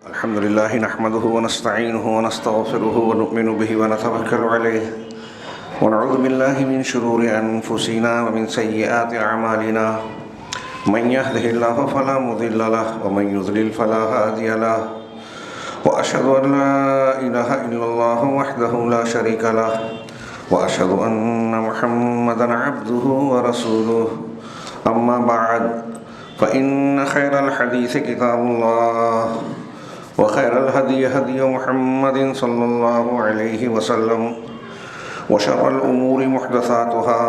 الحمد لله نحمده ونستعينه ونستغفره ونؤمن به ونتوكل عليه ونعوذ بالله من شرور أنفسنا ومن سيئات أعمالنا من يهده الله فلا مضل له ومن يضلل فلا هادي له وأشهد أن لا إله إلا الله وحده لا شريك له وأشهد أن محمدا عبده ورسوله أما بعد فإن خير الحديث كتاب الله وخير الهدي هدي محمد صلى الله عليه وسلم وشر الأمور محدثاتها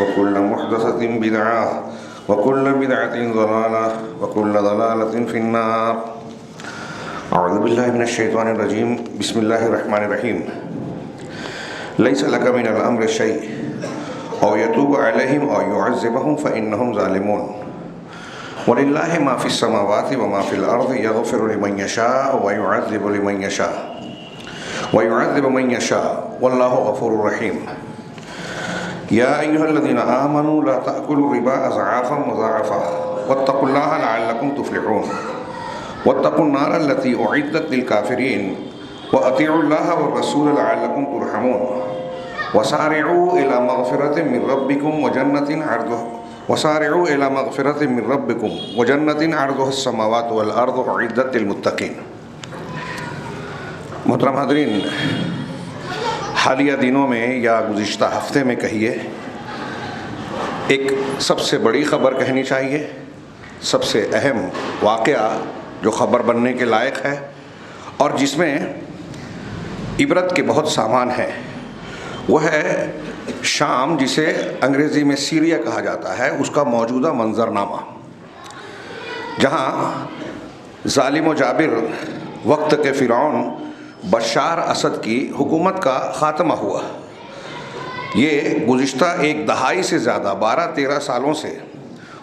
وكل محدثة بدعة وكل بدعة ضلالة وكل ضلالة في النار. أعوذ بالله من الشيطان الرجيم. بسم الله الرحمن الرحيم. ليس لك من الأمر شيء أو يتوب عليهم أو يعذبهم فإنهم ظالمون ولله ما في السماوات وما في الأرض يغفر لمن يشاء ويعذب لمن يشاء والله غفور رحيم. يا أيها الذين آمنوا لا تأكلوا الربا أضعافا مضاعفة واتقوا الله لعلكم تفلحون واتقوا النار التي أعدت للكافرين وأطيعوا الله والرسول لعلكم ترحمون وسارعوا إلى مغفرة من ربكم وجنة عرضها السماوات والأرض أعدت للمتقين. محترم حاضرین، حالیہ دنوں میں یا گزشتہ ہفتے میں کہیے، ایک سب سے بڑی خبر کہنی چاہیے، سب سے اہم واقعہ جو خبر بننے کے لائق ہے اور جس میں عبرت کے بہت سامان ہیں، وہ ہے شام، جسے انگریزی میں سیریا کہا جاتا ہے، اس کا موجودہ منظرنامہ، جہاں ظالم و جابر وقت کے فرعون بشار اسد کی حکومت کا خاتمہ ہوا. یہ گزشتہ ایک دہائی سے زیادہ 12-13 سالوں سے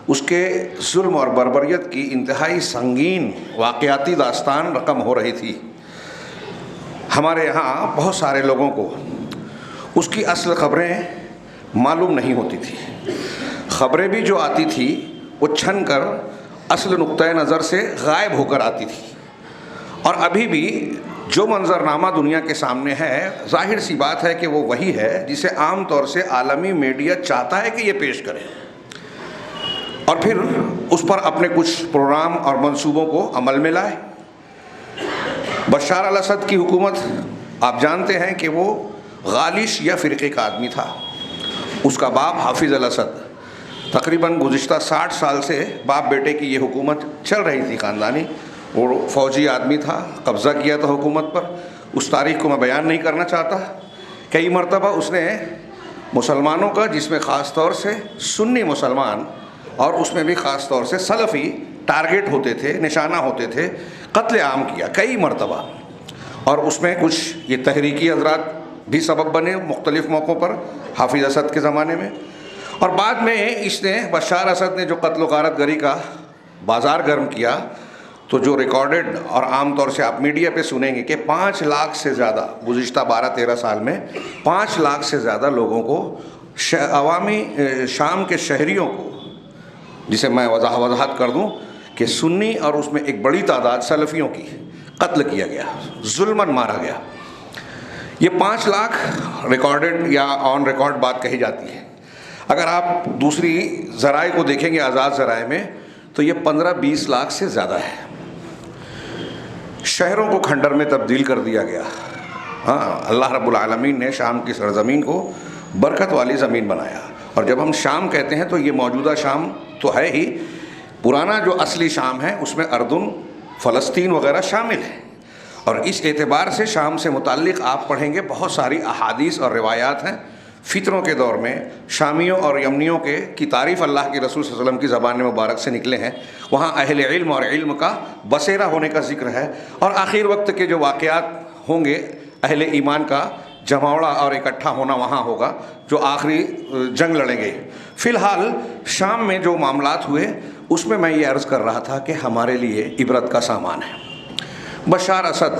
اس کے ظلم اور بربریت کی انتہائی سنگین واقعاتی داستان رقم ہو رہی تھی. ہمارے یہاں بہت سارے لوگوں کو اس کی اصل خبریں معلوم نہیں ہوتی تھی. خبریں بھی جو آتی تھی وہ چھن کر اصل نقطۂ نظر سے غائب ہو کر آتی تھی. اور ابھی بھی جو منظرنامہ دنیا کے سامنے ہے، ظاہر سی بات ہے کہ وہ وہی ہے جسے عام طور سے عالمی میڈیا چاہتا ہے کہ یہ پیش کرے، اور پھر اس پر اپنے کچھ پروگرام اور منصوبوں کو عمل میں لائے. بشار الاسد کی حکومت، آپ جانتے ہیں کہ وہ غالش یا فرقے کا آدمی تھا. اس کا باپ حافظ الاسد، تقریباً گزشتہ 60 سال سے باپ بیٹے کی یہ حکومت چل رہی تھی خاندانی. وہ فوجی آدمی تھا، قبضہ کیا تھا حکومت پر. اس تاریخ کو میں بیان نہیں کرنا چاہتا. کئی مرتبہ اس نے مسلمانوں کا، جس میں خاص طور سے سنی مسلمان اور اس میں بھی خاص طور سے سلفی ٹارگٹ ہوتے تھے، نشانہ ہوتے تھے، قتل عام کیا کئی مرتبہ. اور اس میں کچھ یہ تحریکی حضرات بھی سبب بنے مختلف موقعوں پر حافظ اسد کے زمانے میں. اور بعد میں اس نے، بشار اسد نے جو قتل و غارت گری کا بازار گرم کیا، تو جو ریکارڈڈ اور عام طور سے آپ میڈیا پہ سنیں گے کہ 5 لاکھ سے زیادہ گزشتہ 12-13 سال میں 5 لاکھ سے زیادہ لوگوں کو، عوامی شام کے شہریوں کو، جسے میں وضاحت کر دوں کہ سنی اور اس میں ایک بڑی تعداد سلفیوں کی، قتل کیا گیا، ظلماً مارا گیا. یہ 5 لاکھ ریکارڈڈ یا آن ریکارڈ بات کہی جاتی ہے. اگر آپ دوسری ذرائع کو دیکھیں گے، آزاد ذرائع میں، تو یہ 15-20 لاکھ سے زیادہ ہے. شہروں کو کھنڈر میں تبدیل کر دیا گیا. اللہ رب العالمین نے شام کی سرزمین کو برکت والی زمین بنایا. اور جب ہم شام کہتے ہیں تو یہ موجودہ شام تو ہے ہی، پرانا جو اصلی شام ہے اس میں اردن، فلسطین وغیرہ شامل ہے. اور اس اعتبار سے شام سے متعلق آپ پڑھیں گے بہت ساری احادیث اور روایات ہیں. فتنوں کے دور میں شامیوں اور یمنیوں کی تعریف اللہ کے رسول صلی اللہ علیہ وسلم کی زبان مبارک سے نکلے ہیں. وہاں اہل علم اور علم کا بسیرا ہونے کا ذکر ہے. اور آخر وقت کے جو واقعات ہوں گے، اہل ایمان کا جماوڑا اور اکٹھا ہونا وہاں ہوگا، جو آخری جنگ لڑیں گے. فی الحال شام میں جو معاملات ہوئے، اس میں میں یہ عرض کر رہا تھا کہ ہمارے لیے عبرت کا سامان ہے. بشار اسد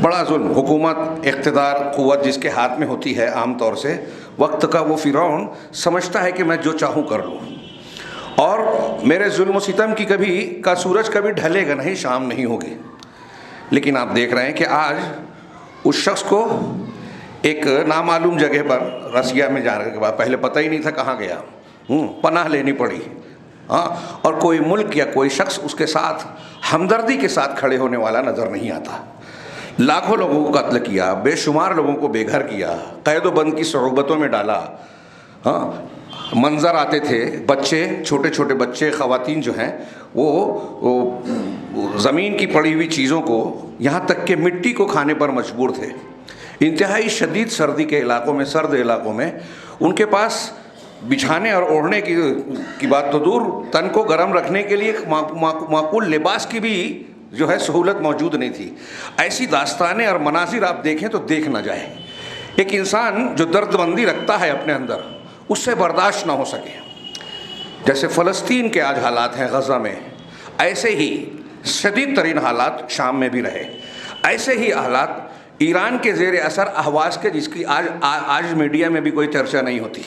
بڑا ظلم، حکومت، اقتدار، قوت جس کے ہاتھ میں ہوتی ہے عام طور سے وقت کا، وہ فرعون سمجھتا ہے کہ میں جو چاہوں کر لوں، اور میرے ظلم و ستم کی کا سورج کبھی ڈھلے گا نہیں، شام نہیں ہوگی. لیکن آپ دیکھ رہے ہیں کہ آج اس شخص کو ایک نامعلوم جگہ پر رسیا میں جانے کے بعد، پہلے پتہ ہی نہیں تھا کہاں گیا، پناہ لینی پڑی، ہاں، اور کوئی ملک یا کوئی شخص اس کے ساتھ ہمدردی کے ساتھ کھڑے ہونے والا نظر نہیں آتا۔ لاکھوں لوگوں کو قتل کیا، بے شمار لوگوں کو بے گھر کیا، قید و بند کی صعوبتوں میں ڈالا، ہاں، منظر آتے تھے، بچے، چھوٹے چھوٹے بچے، خواتین جو ہیں وہ زمین کی پڑی ہوئی چیزوں کو، یہاں تک کہ مٹی کو کھانے پر مجبور تھے۔ انتہائی شدید سردی کے علاقوں میں، سرد علاقوں میں ان کے پاس بچھانے اور اوڑھنے کی بات تو دور، تن کو گرم رکھنے کے لیے معقول لباس کی بھی جو ہے سہولت موجود نہیں تھی۔ ایسی داستانیں اور مناظر آپ دیکھیں تو دیکھ نہ جائے۔ ایک انسان جو درد مندی رکھتا ہے اپنے اندر، اس سے برداشت نہ ہو سکے۔ جیسے فلسطین کے آج حالات ہیں غزہ میں، ایسے ہی شدید ترین حالات شام میں بھی رہے، ایسے ہی حالات ایران کے زیر اثر اہواز کے، جس کی آج میڈیا میں بھی کوئی چرچا نہیں ہوتی،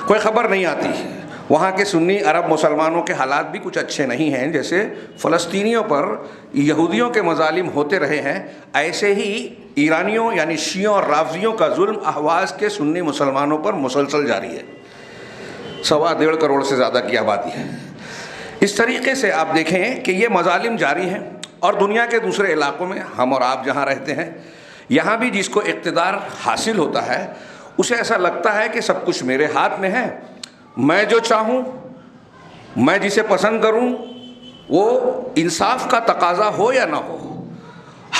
کوئی خبر نہیں آتی۔ وہاں کے سنی عرب مسلمانوں کے حالات بھی کچھ اچھے نہیں ہیں، جیسے فلسطینیوں پر یہودیوں کے مظالم ہوتے رہے ہیں، ایسے ہی ایرانیوں یعنی شیعوں اور رافضیوں کا ظلم اہواز کے سنی مسلمانوں پر مسلسل جاری ہے۔ 1.25 کروڑ سے زیادہ کی آبادی ہے۔ اس طریقے سے آپ دیکھیں کہ یہ مظالم جاری ہیں، اور دنیا کے دوسرے علاقوں میں، ہم اور آپ جہاں رہتے ہیں، یہاں بھی جس کو اقتدار حاصل ہوتا ہے اسے ایسا لگتا ہے کہ سب کچھ میرے ہاتھ میں ہے، میں جو چاہوں، میں جسے پسند کروں، وہ انصاف کا تقاضا ہو یا نہ ہو،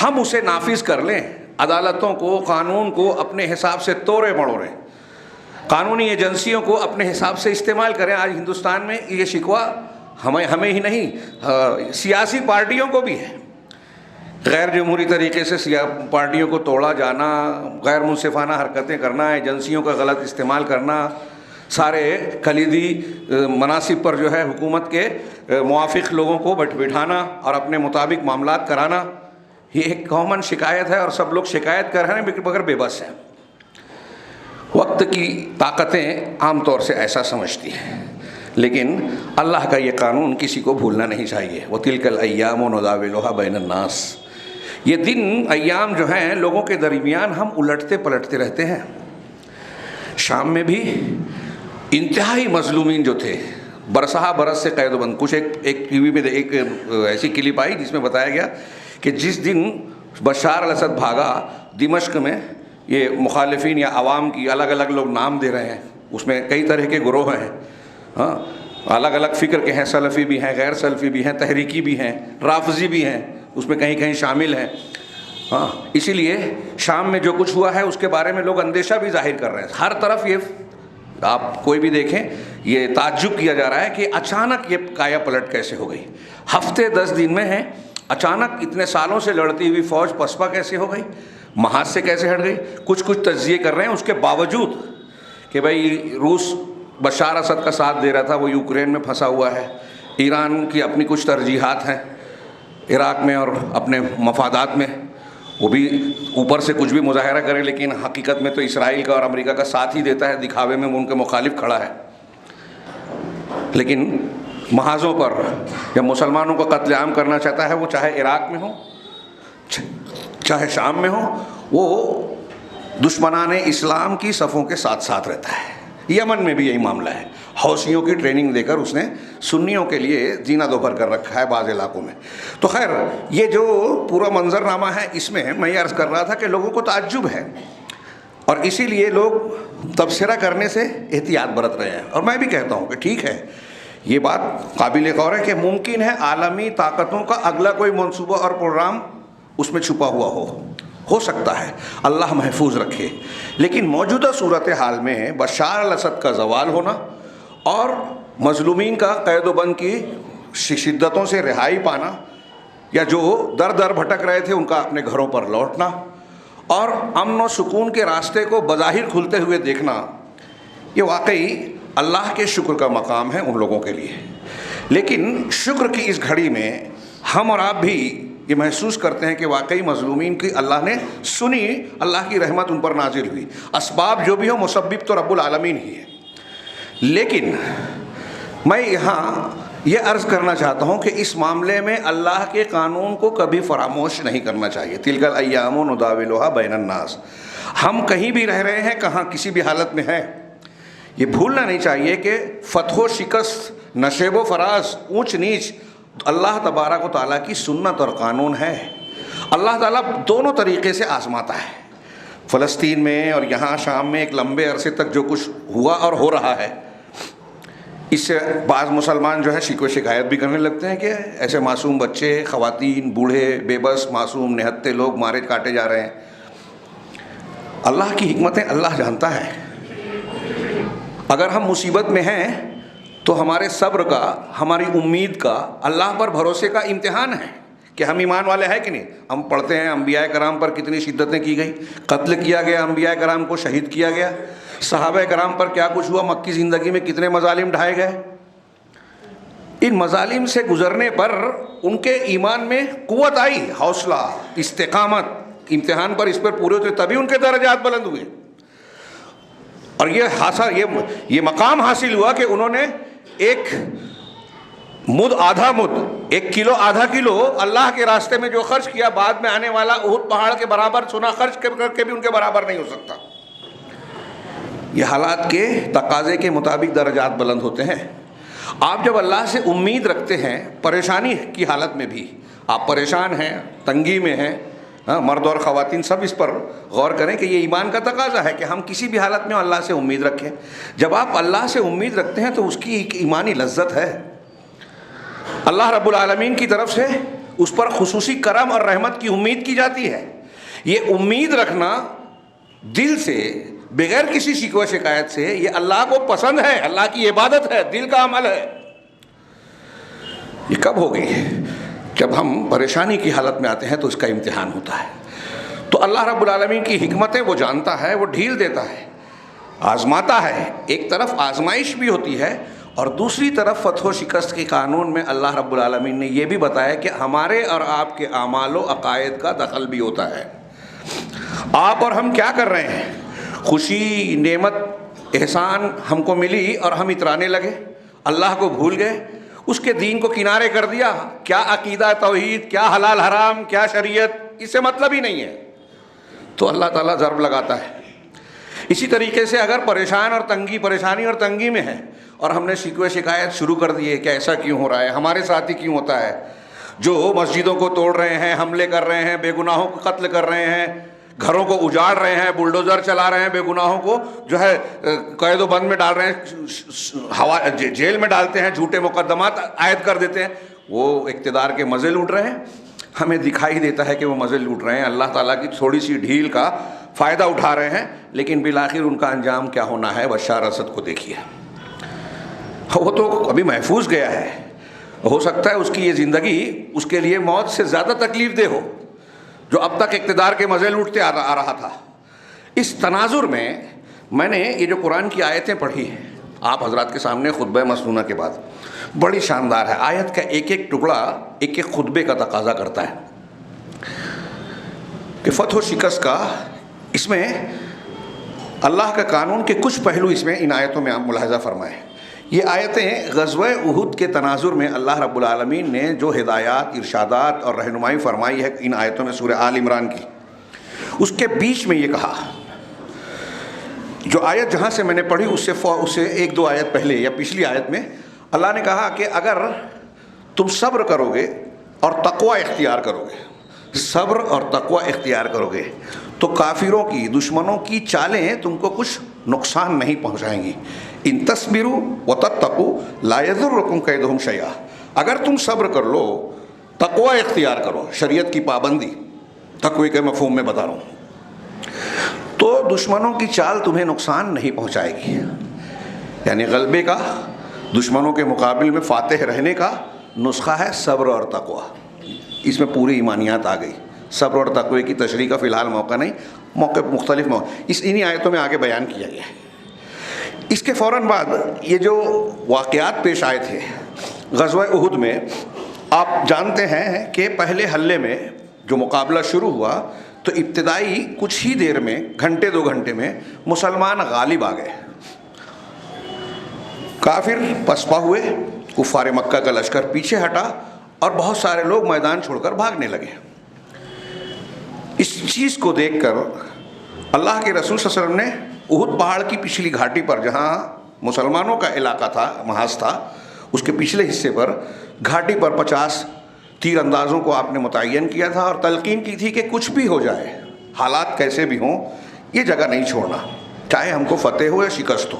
ہم اسے نافذ کر لیں، عدالتوں کو، قانون کو اپنے حساب سے توڑے مڑوڑیں، قانونی ایجنسیوں کو اپنے حساب سے استعمال کریں۔ آج ہندوستان میں یہ شکوہ ہمیں ہی نہیں، سیاسی پارٹیوں کو بھی ہے۔ غیر جمہوری طریقے سے پارٹیوں کو توڑا جانا، غیر منصفانہ حرکتیں کرنا، ایجنسیوں کا غلط استعمال کرنا، سارے کلیدی مناصب پر جو ہے حکومت کے موافق لوگوں کو بٹھانا اور اپنے مطابق معاملات کرانا، یہ ایک کامن شکایت ہے، اور سب لوگ شکایت کر رہے ہیں مگر بے بس ہیں۔ وقت کی طاقتیں عام طور سے ایسا سمجھتی ہیں، لیکن اللہ کا یہ قانون کسی کو بھولنا نہیں چاہیے۔ وَتِلْكَ الْأَيَّامُ نُدَاوِلُهَا بَيْنَ النَّاسِ، یہ دن ایام جو ہیں لوگوں کے درمیان ہم الٹتے پلٹتے رہتے ہیں۔ شام میں بھی انتہائی مظلومین جو تھے، برسہ برس سے قید و بند، کچھ ایک ٹی وی میں ایک ایسی کلپ آئی جس میں بتایا گیا کہ جس دن بشار الاسد بھاگا دمشق میں، یہ مخالفین یا عوام کی الگ الگ لوگ نام دے رہے ہیں، اس میں کئی طرح کے گروہ ہیں، ہاں، الگ الگ فکر کے ہیں، سلفی بھی ہیں، غیر سلفی بھی ہیں، تحریکی بھی ہیں، رافضی بھی ہیں، اس میں کہیں کہیں شامل ہیں، ہاں۔ اسی لیے شام میں جو کچھ ہوا ہے اس کے بارے میں لوگ اندیشہ بھی ظاہر کر رہے ہیں۔ ہر طرف یہ آپ کوئی بھی دیکھیں، یہ تعجب کیا جا رہا ہے کہ اچانک یہ کایا پلٹ کیسے ہو گئی، ہفتے 10 دن میں ہیں، اچانک اتنے سالوں سے لڑتی ہوئی فوج پسپا کیسے ہو گئی، محاذ سے کیسے ہٹ گئی۔ کچھ تجزیے کر رہے ہیں اس کے باوجود کہ بھائی روس بشار اسد کا ساتھ دے رہا تھا، وہ یوکرین میں پھنسا ہوا ہے، ایران کی اپنی کچھ ترجیحات ہیں عراق میں اور اپنے مفادات میں، وہ بھی اوپر سے کچھ بھی مظاہرہ کرے لیکن حقیقت میں تو اسرائیل کا اور امریکہ کا ساتھ ہی دیتا ہے، دکھاوے میں وہ ان کے مخالف کھڑا ہے۔ لیکن محاذوں پر جب مسلمانوں کو قتل عام کرنا چاہتا ہے، وہ چاہے عراق میں ہو چاہے شام میں ہو، وہ دشمنان اسلام کی صفوں کے ساتھ ساتھ رہتا ہے۔ یمن میں بھی یہی معاملہ ہے، حوثیوں کی ٹریننگ دے کر اس نے سنیوں کے لیے زینہ دوبھر کر رکھا ہے بعض علاقوں میں۔ تو خیر، یہ جو پورا منظرنامہ ہے، اس میں میں یہ عرض کر رہا تھا کہ لوگوں کو تعجب ہے، اور اسی لیے لوگ تبصرہ کرنے سے احتیاط برت رہے ہیں۔ اور میں بھی کہتا ہوں کہ ٹھیک ہے، یہ بات قابل غور ہے کہ ممکن ہے عالمی طاقتوں کا اگلا کوئی منصوبہ اور پروگرام اس میں چھپا ہوا ہو سکتا ہے، اللہ محفوظ رکھے۔ لیکن موجودہ صورتحال میں بشار الاسد کا زوال ہونا اور مظلومین کا قید و بند کی شدتوں سے رہائی پانا، یا جو در در بھٹک رہے تھے ان کا اپنے گھروں پر لوٹنا، اور امن و سکون کے راستے کو بظاہر کھلتے ہوئے دیکھنا، یہ واقعی اللہ کے شکر کا مقام ہے ان لوگوں کے لیے۔ لیکن شکر کی اس گھڑی میں ہم اور آپ بھی یہ محسوس کرتے ہیں کہ واقعی مظلومین کی اللہ نے سنی، اللہ کی رحمت ان پر نازل ہوئی۔ اسباب جو بھی ہو، مسبب تو رب العالمین ہی ہے۔ لیکن میں یہاں یہ عرض کرنا چاہتا ہوں کہ اس معاملے میں اللہ کے قانون کو کبھی فراموش نہیں کرنا چاہیے. تلک الایام نداولها بین الناس. ہم کہیں بھی رہ رہے ہیں, کہاں کسی بھی حالت میں ہیں, یہ بھولنا نہیں چاہیے کہ فتح و شکست, نشیب و فراز, اونچ نیچ اللہ تبارک و تعالیٰ کی سنت اور قانون ہے. اللہ تعالیٰ دونوں طریقے سے آزماتا ہے. فلسطین میں اور یہاں شام میں ایک لمبے عرصے تک جو کچھ ہوا اور ہو رہا ہے, اس سے بعض مسلمان جو ہے شکوہ شکایت بھی کرنے لگتے ہیں کہ ایسے معصوم بچے, خواتین, بوڑھے, بے بس, معصوم نہتے لوگ مارے کاٹے جا رہے ہیں. اللہ کی حکمتیں اللہ جانتا ہے. اگر ہم مصیبت میں ہیں تو ہمارے صبر کا, ہماری امید کا, اللہ پر بھروسے کا امتحان ہے کہ ہم ایمان والے ہیں کہ نہیں. ہم پڑھتے ہیں انبیاء کرام پر کتنی شدتیں کی گئی, قتل کیا گیا, انبیاء کرام کو شہید کیا گیا, صحابہ کرام پر کیا کچھ ہوا, مکی زندگی میں کتنے مظالم ڈھائے گئے. ان مظالم سے گزرنے پر ان کے ایمان میں قوت آئی, حوصلہ, استقامت, امتحان پر اس پر پورے ہوتے تبھی ان کے درجات بلند ہوئے. اور یہ مقام حاصل ہوا کہ انہوں نے ایک مد, آدھا مد, 1 کلو, آدھا کلو اللہ کے راستے میں جو خرچ کیا, بعد میں آنے والا احد پہاڑ کے برابر سونا خرچ کر کے بھی ان کے برابر نہیں ہو سکتا. یہ حالات کے تقاضے کے مطابق درجات بلند ہوتے ہیں. آپ جب اللہ سے امید رکھتے ہیں, پریشانی کی حالت میں بھی آپ پریشان ہیں, تنگی میں ہیں, مرد اور خواتین سب اس پر غور کریں کہ یہ ایمان کا تقاضا ہے کہ ہم کسی بھی حالت میں اللہ سے امید رکھیں. جب آپ اللہ سے امید رکھتے ہیں تو اس کی ایک ایمانی لذت ہے. اللہ رب العالمین کی طرف سے اس پر خصوصی کرم اور رحمت کی امید کی جاتی ہے. یہ امید رکھنا دل سے, بغیر کسی شکوہ شکایت سے, یہ اللہ کو پسند ہے, اللہ کی عبادت ہے, دل کا عمل ہے. یہ کب ہوگی؟ جب ہم پریشانی کی حالت میں آتے ہیں تو اس کا امتحان ہوتا ہے. تو اللہ رب العالمین کی حکمتیں وہ جانتا ہے, وہ ڈھیل دیتا ہے, آزماتا ہے. ایک طرف آزمائش بھی ہوتی ہے اور دوسری طرف فتح و شکست کے قانون میں اللہ رب العالمین نے یہ بھی بتایا کہ ہمارے اور آپ کے اعمال و عقائد کا دخل بھی ہوتا ہے. آپ اور ہم کیا کر رہے ہیں؟ خوشی, نعمت, احسان ہم کو ملی اور ہم اترانے لگے, اللہ کو بھول گئے, اس کے دین کو کنارے کر دیا. کیا عقیدہ توحید, کیا حلال حرام, کیا شریعت, اس سے مطلب ہی نہیں ہے. تو اللہ تعالیٰ ضرب لگاتا ہے. اسی طریقے سے اگر پریشانی اور تنگی میں ہے اور ہم نے شکوہ شکایت شروع کر دی ہے کہ ایسا کیوں ہو رہا ہے, ہمارے ساتھ ہی کیوں ہوتا ہے, جو مسجدوں کو توڑ رہے ہیں, حملے کر رہے ہیں, بے گناہوں کو قتل کر رہے ہیں, گھروں کو اجاڑ رہے ہیں, بلڈوزر چلا رہے ہیں, بے گناہوں کو جو ہے قید و بند میں ڈال رہے ہیں, جیل میں ڈالتے ہیں, جھوٹے مقدمات عائد کر دیتے ہیں, وہ اقتدار کے مزے لوٹ رہے ہیں. ہمیں دکھائی دیتا ہے کہ وہ مزے لوٹ رہے ہیں, اللہ تعالیٰ کی تھوڑی سی ڈھیل کا فائدہ اٹھا رہے ہیں, لیکن بالآخر ان کا انجام کیا ہونا ہے. بشار اسد کو دیکھیے, وہ تو ابھی محفوظ گیا ہے, ہو سکتا ہے اس کی یہ زندگی اس کے لیے موت سے زیادہ تکلیف دہ ہو, جو اب تک اقتدار کے مزے لوٹتے آ رہا تھا. اس تناظر میں میں نے یہ جو قرآن کی آیتیں پڑھی ہیں آپ حضرات کے سامنے خطبہ مسنونہ کے بعد, بڑی شاندار ہے. آیت کا ایک ایک ٹکڑا ایک ایک خطبے کا تقاضا کرتا ہے کہ فتح و شکست کا, اس میں اللہ کا قانون کے کچھ پہلو اس میں ان آیتوں میں آپ ملاحظہ فرمائیں. یہ آیتیں غزوہ احد کے تناظر میں اللہ رب العالمین نے جو ہدایات, ارشادات اور رہنمائی فرمائی ہے ان آیتوں میں سورہ آل عمران کی, اس کے بیچ میں یہ کہا, جو آیت جہاں سے میں نے پڑھی اس سے 1-2 آیت پہلے یا پچھلی آیت میں اللہ نے کہا کہ اگر تم صبر کرو گے اور تقوی اختیار کرو گے, صبر اور تقوی اختیار کرو گے تو کافروں کی, دشمنوں کی چالیں تم کو کچھ نقصان نہیں پہنچائیں گی. ان تصبروا وتتقوا لا یضرکم کیدہم شیئا, اگر تم صبر کر لو, تقوی اختیار کرو, شریعت کی پابندی, تقوی کے مفہوم میں بتا رہا ہوں, تو دشمنوں کی چال تمہیں نقصان نہیں پہنچائے گی. یعنی غلبے کا, دشمنوں کے مقابل میں فاتح رہنے کا نسخہ ہے صبر اور تقوی. اس میں پوری ایمانیات آ گئی. صبر اور تقوی کی تشریح کا فی الحال موقع نہیں, موقع مختلف انہی آیتوں میں آگے بیان کیا گیا ہے. اس کے فوراً بعد یہ جو واقعات پیش آئے تھے غزوہ احد میں, آپ جانتے ہیں کہ پہلے حلے میں جو مقابلہ شروع ہوا تو ابتدائی کچھ ہی دیر میں, گھنٹے 2 گھنٹے میں مسلمان غالب آ گئے, کافر پسپا ہوئے کفار مکہ کا لشکر پیچھے ہٹا اور بہت سارے لوگ میدان چھوڑ کر بھاگنے لگے۔ اس چیز کو دیکھ کر اللہ کے رسول صلی اللہ علیہ وسلم نے احد پہاڑ کی پچھلی گھاٹی پر، جہاں مسلمانوں کا علاقہ تھا، محاذ تھا، اس کے پچھلے حصے پر گھاٹی پر 50 تیر اندازوں کو آپ نے متعین کیا تھا اور تلقین کی تھی کہ کچھ بھی ہو جائے، حالات کیسے بھی ہوں، یہ جگہ نہیں چھوڑنا، چاہے ہم کو فتح ہو یا شکست ہو۔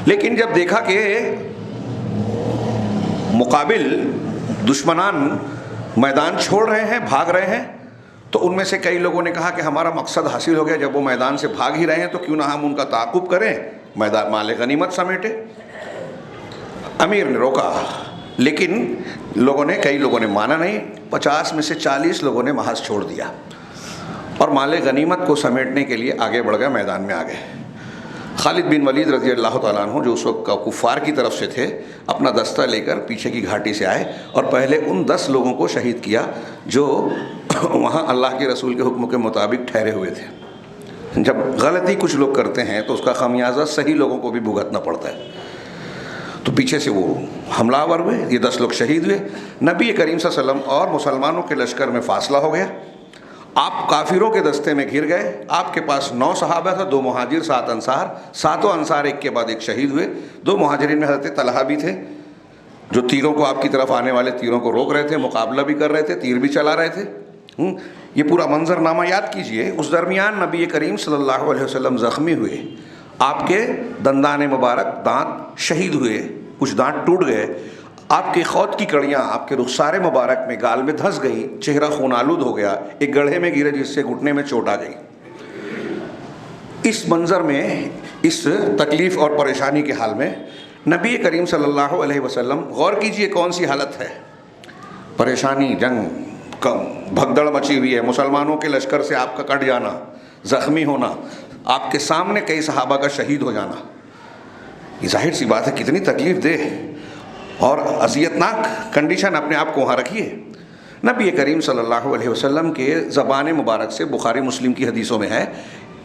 لیکن جب دیکھا کہ مقابل دشمنان میدان چھوڑ رہے ہیں، بھاگ رہے ہیں، تو ان میں سے کئی لوگوں نے کہا کہ ہمارا مقصد حاصل ہو گیا، جب وہ میدان سے بھاگ ہی رہے ہیں تو کیوں نہ ہم ان کا تعاقب کریں، میدان مال غنیمت سمیٹے۔ امیر نے روکا، لیکن کئی لوگوں نے مانا نہیں۔ 50 میں سے 40 لوگوں نے محاذ چھوڑ دیا اور مال غنیمت کو سمیٹنے کے لیے آگے بڑھ گئے، میدان میں آ گئے۔ خالد بن ولید رضی اللہ تعالیٰ عنہ، جو اس وقت کفار کی طرف سے تھے، اپنا دستہ لے کر پیچھے کی گھاٹی سے آئے اور پہلے ان 10 لوگوں کو شہید کیا جو وہاں اللہ کے رسول کے حکم کے مطابق ٹھہرے ہوئے تھے۔ جب غلطی کچھ لوگ کرتے ہیں تو اس کا خمیازہ صحیح لوگوں کو بھی بھگتنا پڑتا ہے۔ تو پیچھے سے وہ حملہ آور ہوئے، یہ 10 لوگ شہید ہوئے۔ نبی کریم صلی اللہ علیہ وسلم اور مسلمانوں کے لشکر میں فاصلہ ہو گیا، آپ کافروں کے دستے میں گھر گئے۔ آپ کے پاس 9 صحابہ تھا، 2 مہاجر 7 انصار، ساتوں انصار ایک کے بعد ایک شہید ہوئے۔ 2 مہاجرین میں حضرت طلحہ بھی تھے، جو تیروں کو، آپ کی طرف آنے والے تیروں کو روک رہے تھے، مقابلہ بھی کر رہے تھے، تیر بھی چلا رہے تھے۔ یہ پورا منظر نامہ یاد کیجئے۔ اس درمیان نبی کریم صلی اللہ علیہ وسلم زخمی ہوئے، آپ کے دندان مبارک، دانت شہید ہوئے، کچھ دانت ٹوٹ گئے، آپ کے خود کی کڑیاں آپ کے رخسار مبارک میں، گال میں دھس گئی، چہرہ خون آلود ہو گیا، ایک گڑھے میں گرے جس سے گھٹنے میں چوٹ آ گئی۔ اس منظر میں، اس تکلیف اور پریشانی کے حال میں نبی کریم صلی اللہ علیہ وسلم، غور کیجئے کون سی حالت ہے، پریشانی، جنگ، بھگدڑ مچی ہوئی ہے، مسلمانوں کے لشکر سے آپ کا کٹ جانا، زخمی ہونا، آپ کے سامنے کئی صحابہ کا شہید ہو جانا، یہ ظاہر سی بات ہے کتنی تکلیف دہ اور اذیتناک کنڈیشن اپنے آپ کو وہاں رکھیے۔ نبی کریم صلی اللہ علیہ وسلم کے زبان مبارک سے، بخاری مسلم کی حدیثوں میں ہے،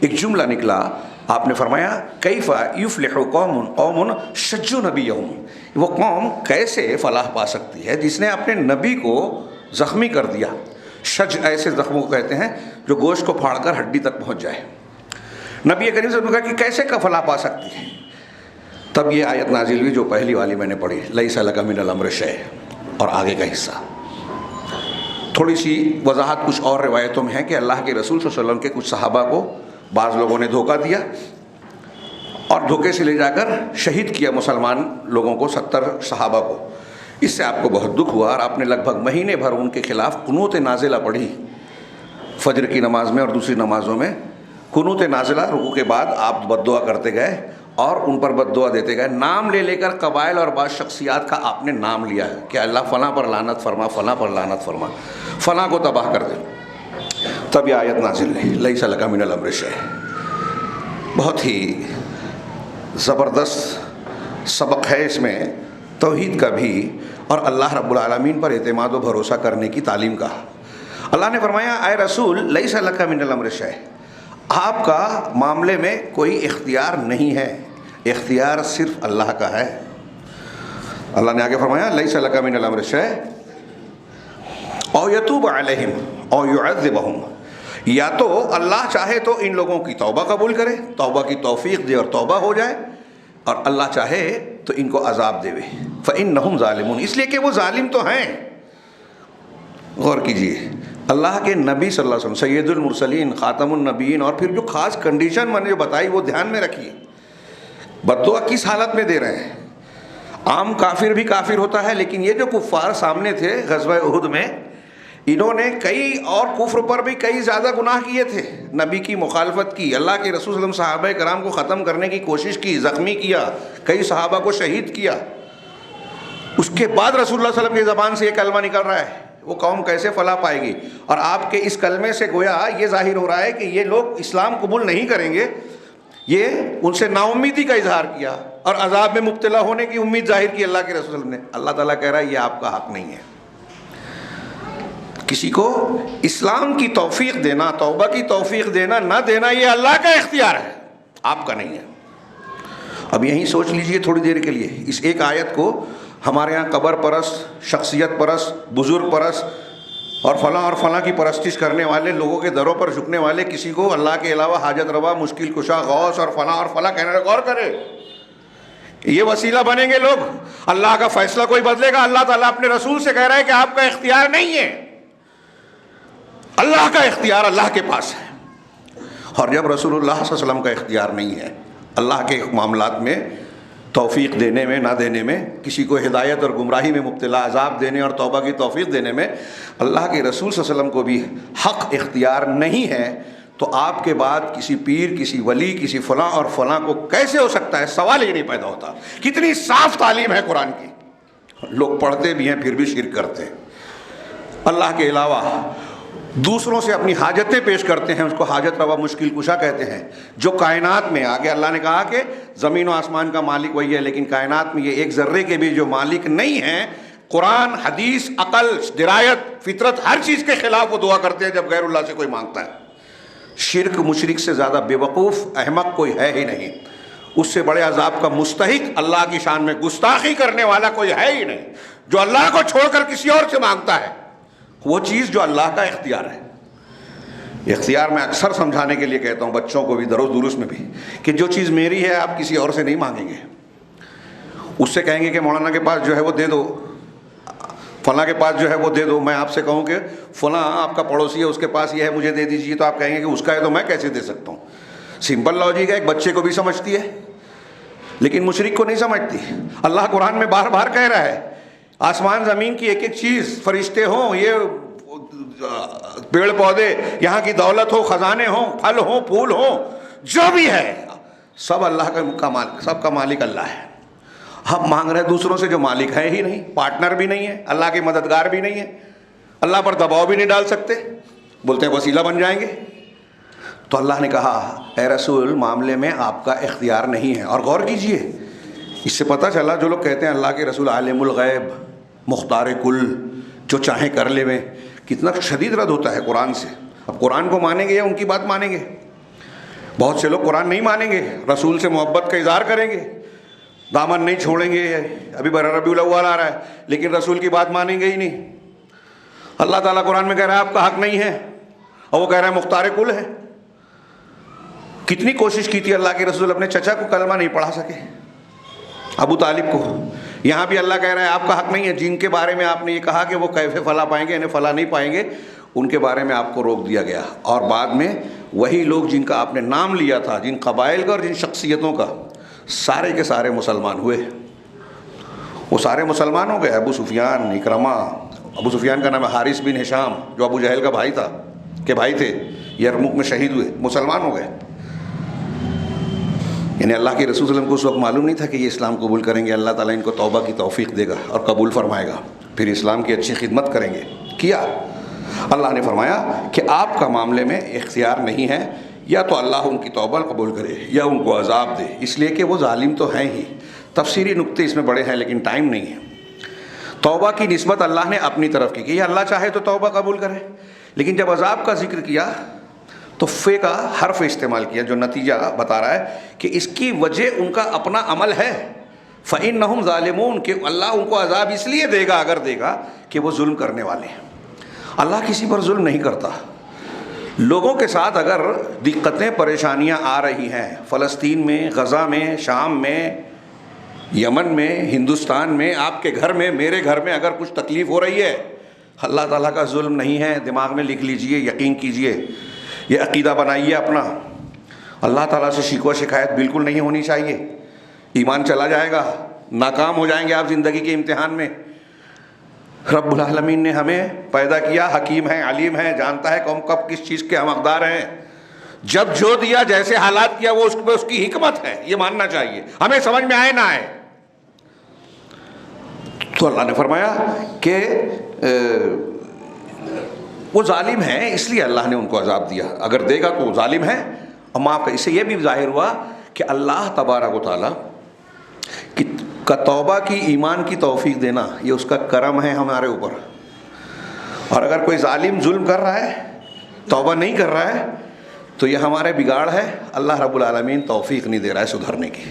ایک جملہ نکلا، آپ نے فرمایا کیف یفلح قوم شجوا نبیہم، وہ قوم کیسے فلاح پا سکتی ہے جس نے اپنے نبی کو زخمی کر دیا۔ شج ایسے زخموں کو کہتے ہیں جو گوشت کو پھاڑ کر ہڈی تک پہنچ جائے۔ نبی کریم صلی اللہ علیہ وسلم نے کہا کہ کیسے کا فلاح پا سکتی ہے؟ تب یہ آیت نازل ہوئی جو پہلی والی میں نے پڑھی، لیس لک من الامر شیء، اور آگے کا حصہ۔ تھوڑی سی وضاحت کچھ اور روایتوں میں ہے کہ اللہ کے رسول صلی اللہ علیہ وسلم کے کچھ صحابہ کو بعض لوگوں نے دھوکہ دیا اور دھوکے سے لے جا کر شہید کیا مسلمان لوگوں کو، 70 صحابہ کو۔ اس سے آپ کو بہت دکھ ہوا اور آپ نے لگ بھگ مہینے بھر ان کے خلاف قنوت نازلہ پڑھی، فجر کی نماز میں اور دوسری نمازوں میں قنوت نازلہ، رکوع کے بعد آپ بد دعا کرتے گئے اور ان پر بد دعا دیتے گئے، نام لے لے کر قبائل اور بعض شخصیات کا آپ نے نام لیا ہے کہ اللہ فلاں پر لعنت فرما، فلاں پر لعنت فرما، فلاں کو تباہ کر دے۔ تب یہ آیت نازل ہے، لیس لک من الامر شیء۔ بہت ہی زبردست سبق ہے اس میں، توحید کا بھی اور اللہ رب العالمین پر اعتماد و بھروسہ کرنے کی تعلیم کا۔ اللہ نے فرمایا اے رسول لیس لک من الامر شیء، آپ کا معاملے میں کوئی اختیار نہیں ہے، اختیار صرف اللہ کا ہے۔ اللہ نے آگے فرمایا لیس لک من الامر شیء او یتوب علیہم او یعذبہم، یا تو اللہ چاہے تو ان لوگوں کی توبہ قبول کرے، توبہ کی توفیق دے اور توبہ ہو جائے، اور اللہ چاہے تو ان کو عذاب دے۔ فإنہم ظالمون، اس لیے کہ وہ ظالم تو ہیں۔ غور کیجئے، اللہ کے نبی صلی اللہ علیہ وسلم، سید المرسلین، خاتم النبیین، اور پھر جو خاص کنڈیشن میں نے جو بتائی وہ دھیان میں رکھیے۔ بد دعا کس حالت میں دے رہے ہیں؟ عام کافر بھی کافر ہوتا ہے، لیکن یہ جو کفار سامنے تھے غزوہ احد میں، انہوں نے کئی اور کفر پر بھی کئی زیادہ گناہ کیے تھے، نبی کی مخالفت کی، اللہ کے رسول صلی اللہ علیہ وسلم صحابہ کرام کو ختم کرنے کی کوشش کی، زخمی کیا، کئی صحابہ کو شہید کیا۔ اس کے بعد رسول اللہ صلی اللہ علیہ وسلم کی زبان سے یہ کلمہ نکل رہا ہے، وہ قوم کیسے فلاح پائے گی؟ اور آپ کے اس کلمے سے گویا یہ ظاہر ہو رہا ہے کہ یہ لوگ اسلام قبول نہیں کریں گے۔ یہ ان سے نا امیدی کا اظہار کیا اور عذاب میں مبتلا ہونے کی امید ظاہر کی اللہ کے رسول صلی اللہ علیہ وسلم نے۔ اللہ تعالیٰ کہہ رہا ہے یہ آپ کا حق نہیں ہے۔ کسی کو اسلام کی توفیق دینا، توبہ کی توفیق دینا نہ دینا، یہ اللہ کا اختیار ہے، آپ کا نہیں ہے۔ اب یہیں سوچ لیجئے تھوڑی دیر کے لیے، اس ایک آیت کو ہمارے یہاں قبر پرست، شخصیت پرست، بزرگ پرست اور فلاں کی پرستش کرنے والے لوگوں کے دروں پر جھکنے والے کسی کو اللہ کے علاوہ حاجت روا، مشکل کشا، غوث اور فلاں کہنے غور کرے، یہ وسیلہ بنیں گے لوگ. اللہ کا فیصلہ کوئی بدلے گا؟ اللہ تعالیٰ اپنے رسول سے کہہ رہا ہے کہ آپ کا اختیار نہیں ہے، اللہ کا اختیار اللہ کے پاس ہے. اور جب رسول اللہ صلی اللہ علیہ وسلم کا اختیار نہیں ہے اللہ کے معاملات میں توفیق دینے میں، نہ دینے میں، کسی کو ہدایت اور گمراہی میں مبتلا عذاب دینے اور توبہ کی توفیق دینے میں اللہ کے رسول صلی اللہ علیہ وسلم کو بھی حق اختیار نہیں ہے، تو آپ کے بعد کسی پیر، کسی ولی، کسی فلاں اور فلاں کو کیسے ہو سکتا ہے؟ سوال ہی نہیں پیدا ہوتا. کتنی صاف تعلیم ہے قرآن کی. لوگ پڑھتے بھی ہیں پھر بھی شرک کرتے ہیں. اللہ کے علاوہ دوسروں سے اپنی حاجتیں پیش کرتے ہیں، اس کو حاجت روا، مشکل کشا کہتے ہیں. جو کائنات میں آگے اللہ نے کہا کہ زمین و آسمان کا مالک وہی ہے، لیکن کائنات میں یہ ایک ذرے کے بھی جو مالک نہیں ہیں، قرآن، حدیث، عقل، درایت، فطرت، ہر چیز کے خلاف وہ دعا کرتے ہیں جب غیر اللہ سے کوئی مانگتا ہے. شرک مشرک سے زیادہ بے وقوف احمق کوئی ہے ہی نہیں. اس سے بڑے عذاب کا مستحق اللہ کی شان میں گستاخی کرنے والا کوئی ہے ہی نہیں. جو اللہ کو چھوڑ کر کسی اور سے مانگتا ہے وہ چیز جو اللہ کا اختیار ہے. اختیار میں اکثر سمجھانے کے لیے کہتا ہوں بچوں کو بھی، دروس میں بھی، کہ جو چیز میری ہے آپ کسی اور سے نہیں مانگیں گے. اس سے کہیں گے کہ مولانا کے پاس جو ہے وہ دے دو، فلاں کے پاس جو ہے وہ دے دو. میں آپ سے کہوں کہ فلاں آپ کا پڑوسی ہے، اس کے پاس یہ ہے، مجھے دے دیجیے، تو آپ کہیں گے کہ اس کا ہے تو میں کیسے دے سکتا ہوں. سمپل لاجک ہے، ایک بچے کو بھی سمجھتی ہے لیکن مشرک کو نہیں سمجھتی. اللہ قرآن میں بار بار کہہ رہا ہے آسمان زمین کی ایک ایک چیز، فرشتے ہوں، یہ پیڑ پودے، یہاں کی دولت ہو، خزانے ہوں، پھل ہوں، پھول ہوں، جو بھی ہے سب اللہ کا مالک، سب کا مالک اللہ ہے. ہم مانگ رہے ہیں دوسروں سے جو مالک ہے ہی نہیں، پارٹنر بھی نہیں ہے، اللہ کے مددگار بھی نہیں ہے، اللہ پر دباؤ بھی نہیں ڈال سکتے، بولتے ہیں وسیلہ بن جائیں گے. تو اللہ نے کہا اے رسول معاملے میں آپ کا اختیار نہیں ہے. اور غور کیجئے، اس سے پتہ چلا جو لوگ کہتے ہیں اللہ کے رسول عالم الغیب، مختار کل، جو چاہیں کر لے میں، کتنا شدید رد ہوتا ہے قرآن سے. اب قرآن کو مانیں گے یا ان کی بات مانیں گے؟ بہت سے لوگ قرآن نہیں مانیں گے، رسول سے محبت کا اظہار کریں گے، دامن نہیں چھوڑیں گے. ابھی ربیع الاول آ رہا ہے لیکن رسول کی بات مانیں گے ہی نہیں. اللہ تعالیٰ قرآن میں کہہ رہا ہے آپ کا حق نہیں ہے، اور وہ کہہ رہا ہے مختار کل ہے. کتنی کوشش کی تھی اللہ کے رسول، اپنے چچا کو کلمہ نہیں پڑھا سکے، ابو طالب کو. یہاں بھی اللہ کہہ رہا ہے آپ کا حق نہیں ہے. جن کے بارے میں آپ نے یہ کہا کہ وہ کیفے فلاں پائیں گے، انہیں فلاں نہیں پائیں گے، ان کے بارے میں آپ کو روک دیا گیا. اور بعد میں وہی لوگ جن کا آپ نے نام لیا تھا، جن قبائل کا اور جن شخصیتوں کا، سارے کے سارے مسلمان ہوئے. وہ سارے مسلمان ہو گئے. ابو سفیان، اکرمہ، ابو سفیان کا نام ہے حارث بن ہشام، جو ابو جہل کا بھائی تھا، کہ بھائی تھے، یرموک میں شہید ہوئے، مسلمان ہو گئے. یعنی اللہ کے رسول صلی اللہ علیہ وسلم کو اس وقت معلوم نہیں تھا کہ یہ اسلام قبول کریں گے، اللہ تعالیٰ ان کو توبہ کی توفیق دے گا اور قبول فرمائے گا، پھر اسلام کی اچھی خدمت کریں گے. کیا اللہ نے فرمایا کہ آپ کا معاملے میں اختیار نہیں ہے، یا تو اللہ ان کی توبہ قبول کرے یا ان کو عذاب دے، اس لیے کہ وہ ظالم تو ہیں ہی. تفسیری نکتے اس میں بڑے ہیں لیکن ٹائم نہیں ہے. توبہ کی نسبت اللہ نے اپنی طرف کی کہ یہ اللہ چاہے تو توبہ قبول کرے، لیکن جب عذاب کا ذکر کیا تو فے کا حرف استعمال کیا، جو نتیجہ بتا رہا ہے کہ اس کی وجہ ان کا اپنا عمل ہے. فَإِنَّهُمْ ظَالِمُونَ، کہ اللہ ان کو عذاب اس لیے دے گا اگر دے گا کہ وہ ظلم کرنے والے ہیں. اللہ کسی پر ظلم نہیں کرتا. لوگوں کے ساتھ اگر دقتیں پریشانیاں آ رہی ہیں، فلسطین میں، غزہ میں، شام میں، یمن میں، ہندوستان میں، آپ کے گھر میں، میرے گھر میں اگر کچھ تکلیف ہو رہی ہے، اللہ تعالیٰ کا ظلم نہیں ہے. دماغ میں لکھ لیجئے، یقین کیجئے، یہ عقیدہ بنائیے اپنا. اللہ تعالیٰ سے شکوہ شکایت بالکل نہیں ہونی چاہیے. ایمان چلا جائے گا، ناکام ہو جائیں گے آپ زندگی کے امتحان میں. رب العالمین نے ہمیں پیدا کیا، حکیم ہے، علیم ہے، جانتا ہے کب کس چیز کے ہم حقدار ہیں. جب جو دیا، جیسے حالات کیا، وہ اس کی حکمت ہے، یہ ماننا چاہیے، ہمیں سمجھ میں آئے نہ آئے. تو اللہ نے فرمایا کہ وہ ظالم ہیں، اس لیے اللہ نے ان کو عذاب دیا. اگر دے گا تو وہ ظالم ہے اور معاف کر. اس سے یہ بھی ظاہر ہوا کہ اللہ تبارک و تعالیٰ کا توبہ کی، ایمان کی توفیق دینا، یہ اس کا کرم ہے ہمارے اوپر. اور اگر کوئی ظالم ظلم کر رہا ہے، توبہ نہیں کر رہا ہے، تو یہ ہمارے بگاڑ ہے. اللہ رب العالمین توفیق نہیں دے رہا ہے سدھرنے کی.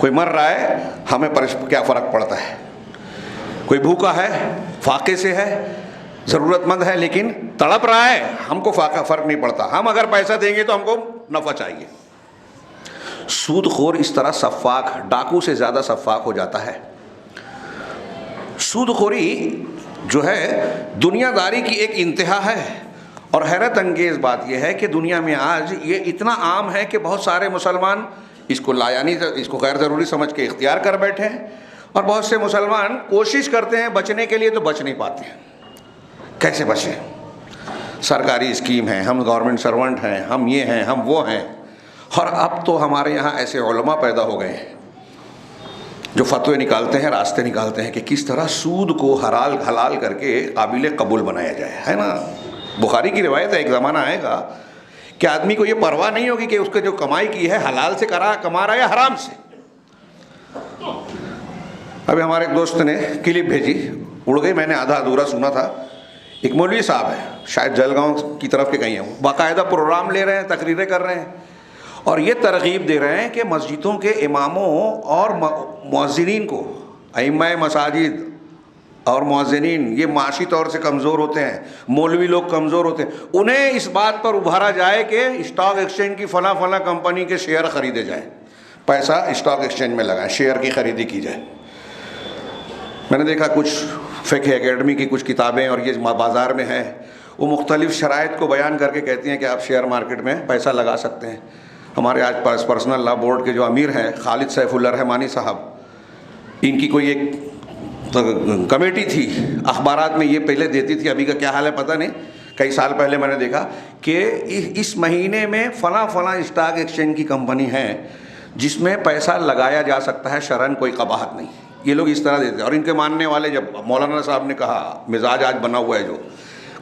کوئی مر رہا ہے ہمیں کیا فرق پڑتا ہے، کوئی بھوکا ہے، فاقے سے ہے، ضرورت مند ہے لیکن تڑپ رہا ہے، ہم کو فرق نہیں پڑتا، ہم اگر پیسہ دیں گے تو ہم کو نفع چاہیے۔ سود خور اس طرح سفاک، ڈاکو سے زیادہ سفاک ہو جاتا ہے۔ سود خوری جو ہے دنیا داری کی ایک انتہا ہے، اور حیرت انگیز بات یہ ہے کہ دنیا میں آج یہ اتنا عام ہے کہ بہت سارے مسلمان اس کو لایانی، اس کو غیر ضروری سمجھ کے اختیار کر بیٹھے ہیں، اور بہت سے مسلمان کوشش کرتے ہیں بچنے کے لیے تو بچ نہیں پاتے ہیں۔ کیسے بچیں؟ سرکاری اسکیم ہے، ہم گورنمنٹ سرونٹ ہیں، ہم یہ ہیں، ہم وہ ہیں، اور اب تو ہمارے یہاں ایسے علماء پیدا ہو گئے ہیں جو فتوے نکالتے ہیں، راستے نکالتے ہیں کہ کس طرح سود کو حلال کر کے قابل قبول بنایا جائے، ہے نا؟ بخاری کی روایت ہے، ایک زمانہ آئے گا کہ آدمی کو یہ پرواہ نہیں ہوگی کہ اس کے جو کمائی کی ہے حلال سے کما رہا ہے یا حرام سے۔ ابھی ہمارے ایک دوست نے کلپ بھیجی، اڑ گئی، میں نے آدھا ادھورا سنا تھا۔ ایک مولوی صاحب ہے، شاید جلگاؤں کی طرف کے کہیں ہیں، باقاعدہ پروگرام لے رہے ہیں، تقریریں کر رہے ہیں، اور یہ ترغیب دے رہے ہیں کہ مسجدوں کے اماموں اور مؤذنین کو، ائمہ مساجد اور مؤذنین یہ معاشی طور سے کمزور ہوتے ہیں، مولوی لوگ کمزور ہوتے ہیں، انہیں اس بات پر ابھارا جائے کہ اسٹاک ایکسچینج کی فلاں فلاں کمپنی کے شیئر خریدے جائیں، پیسہ اسٹاک ایکسچینج میں لگائیں، شیئر کی خریدی کی جائے۔ میں نے دیکھا کچھ فقہ اکیڈمی کی کچھ کتابیں اور یہ بازار میں ہیں، وہ مختلف شرائط کو بیان کر کے کہتی ہیں کہ آپ شیئر مارکیٹ میں پیسہ لگا سکتے ہیں۔ ہمارے آج پرسنل لا بورڈ کے جو امیر ہیں خالد سیف اللہ رحمانی صاحب، ان کی کوئی ایک کمیٹی تھی، اخبارات میں یہ پہلے دیتی تھی، ابھی کا کیا حال ہے پتہ نہیں، کئی سال پہلے میں نے دیکھا کہ اس مہینے میں فلاں فلاں اسٹاک ایکسچینج کی کمپنی ہے جس میں پیسہ لگایا جا سکتا ہے، شرعاً کوئی قباحت نہیں۔ یہ لوگ اس طرح دیتے ہیں، اور ان کے ماننے والے، جب مولانا صاحب نے کہا، مزاج آج بنا ہوا ہے جو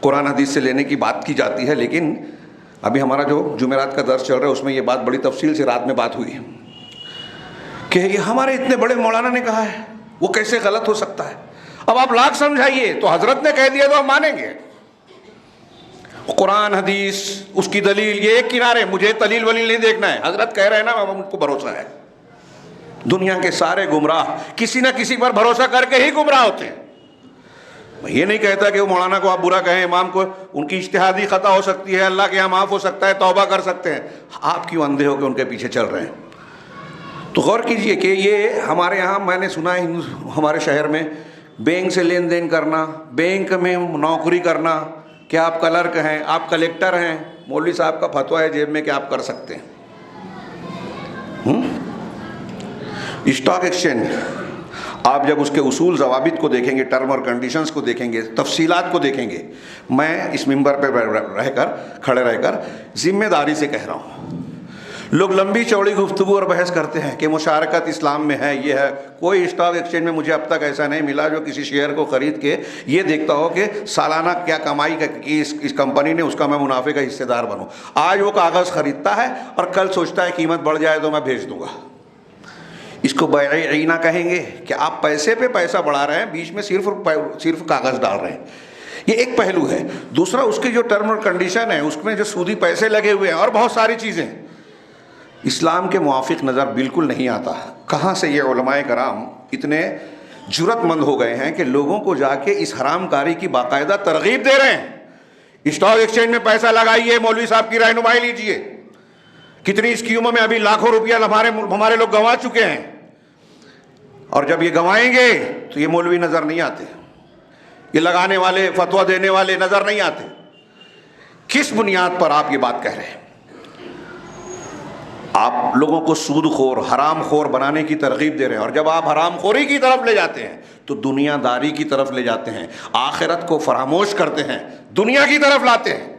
قرآن حدیث سے لینے کی بات کی جاتی ہے، لیکن ابھی ہمارا جو جمعرات کا درس چل رہا ہے اس میں یہ بات بڑی تفصیل سے رات میں بات ہوئی کہ یہ ہمارے اتنے بڑے مولانا نے کہا ہے، وہ کیسے غلط ہو سکتا ہے؟ اب آپ لاکھ سمجھائیے تو حضرت نے کہہ دیا تو ہم مانیں گے۔ قرآن حدیث اس کی دلیل یہ ایک کنارے، مجھے دلیل ولیل نہیں دیکھنا ہے، حضرت کہہ رہے ہیں نا، اب ان کو بھروسہ ہے۔ دنیا کے سارے گمراہ کسی نہ کسی پر بھروسہ کر کے ہی گمراہ ہوتے ہیں۔ میں یہ نہیں کہتا کہ وہ مولانا کو آپ برا کہیں، امام کو، ان کی اجتہادی خطا ہو سکتی ہے، اللہ کے یہاں معاف ہو سکتا ہے، توبہ کر سکتے ہیں، آپ کیوں اندھے ہو کے ان کے پیچھے چل رہے ہیں؟ تو غور کیجئے کہ یہ ہمارے یہاں میں نے سنا ہے ہمارے شہر میں بینک سے لین دین کرنا، بینک میں نوکری کرنا، کہ آپ کلرک ہیں، آپ کلیکٹر ہیں، مولوی صاحب کا فتویٰ ہے جیب میں کہ آپ کر سکتے ہیں۔ اسٹاک ایکسچینج آپ جب اس کے اصول ضوابط کو دیکھیں گے، ٹرم اور کنڈیشنز کو دیکھیں گے، تفصیلات کو دیکھیں گے، میں اس ممبر پہ کھڑے رہ کر ذمہ داری سے کہہ رہا ہوں، لوگ لمبی چوڑی گفتگو اور بحث کرتے ہیں کہ مشارکت اسلام میں ہے، یہ ہے، کوئی اسٹاک ایکسچینج میں مجھے اب تک ایسا نہیں ملا جو کسی شیئر کو خرید کے یہ دیکھتا ہو کہ سالانہ کیا کمائی کی اس کمپنی نے، اس کا میں منافع کا حصے دار بنوں۔ آج وہ کاغذ خریدتا ہے اور کل سوچتا ہے قیمت بڑھ جائے تو میں بھیج دوں گا۔ اس کو بیع عینہ کہیں گے کہ آپ پیسے پہ پیسہ بڑھا رہے ہیں، بیچ میں صرف کاغذ ڈال رہے ہیں۔ یہ ایک پہلو ہے۔ دوسرا، اس کی جو ٹرم اور کنڈیشن ہے، اس میں جو سودی پیسے لگے ہوئے ہیں اور بہت ساری چیزیں، اسلام کے موافق نظر بالکل نہیں آتا۔ کہاں سے یہ علماء کرام اتنے جرأت مند ہو گئے ہیں کہ لوگوں کو جا کے اس حرام کاری کی باقاعدہ ترغیب دے رہے ہیں؟ اسٹاک ایکسچینج میں پیسہ لگائیے، مولوی صاحب کی رہنمائی لیجئے۔ کتنی اسکیموں میں ابھی لاکھوں روپیہ ہمارے لوگ گنوا چکے ہیں، اور جب یہ گنوائیں گے تو یہ مولوی نظر نہیں آتے، یہ لگانے والے، فتویٰ دینے والے نظر نہیں آتے۔ کس بنیاد پر آپ یہ بات کہہ رہے ہیں؟ آپ لوگوں کو سود خور، حرام خور بنانے کی ترغیب دے رہے ہیں، اور جب آپ حرام خوری کی طرف لے جاتے ہیں تو دنیا داری کی طرف لے جاتے ہیں، آخرت کو فراموش کرتے ہیں، دنیا کی طرف لاتے ہیں،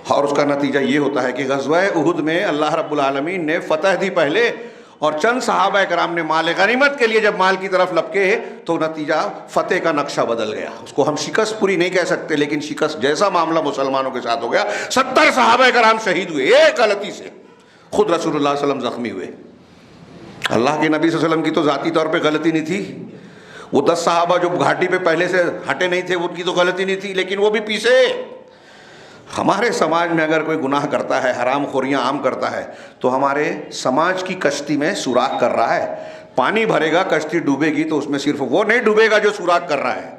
اور اس کا نتیجہ یہ ہوتا ہے کہ غزوہ احد میں اللہ رب العالمین نے فتح دی پہلے، اور چند صحابہ کرام نے مال غنیمت کے لیے جب مال کی طرف لپکے تو نتیجہ فتح کا نقشہ بدل گیا۔ اس کو ہم شکست پوری نہیں کہہ سکتے، لیکن شکست جیسا معاملہ مسلمانوں کے ساتھ ہو گیا۔ 70 صحابہ کرام شہید ہوئے ایک غلطی سے، خود رسول اللہ صلی اللہ علیہ وسلم زخمی ہوئے۔ اللہ کے نبی صلی اللہ علیہ وسلم کی تو ذاتی طور پہ غلطی نہیں تھی، وہ 10 صحابہ جو گھاٹی پہ پہلے سے ہٹے نہیں تھے ان کی تو غلطی نہیں تھی، لیکن وہ بھی پیچھے ہمارے سماج میں اگر کوئی گناہ کرتا ہے، حرام خوریاں عام کرتا ہے، تو ہمارے سماج کی کشتی میں سوراخ کر رہا ہے. پانی بھرے گا، کشتی ڈوبے گی تو اس میں صرف وہ نہیں ڈوبے گا جو سوراخ کر رہا ہے،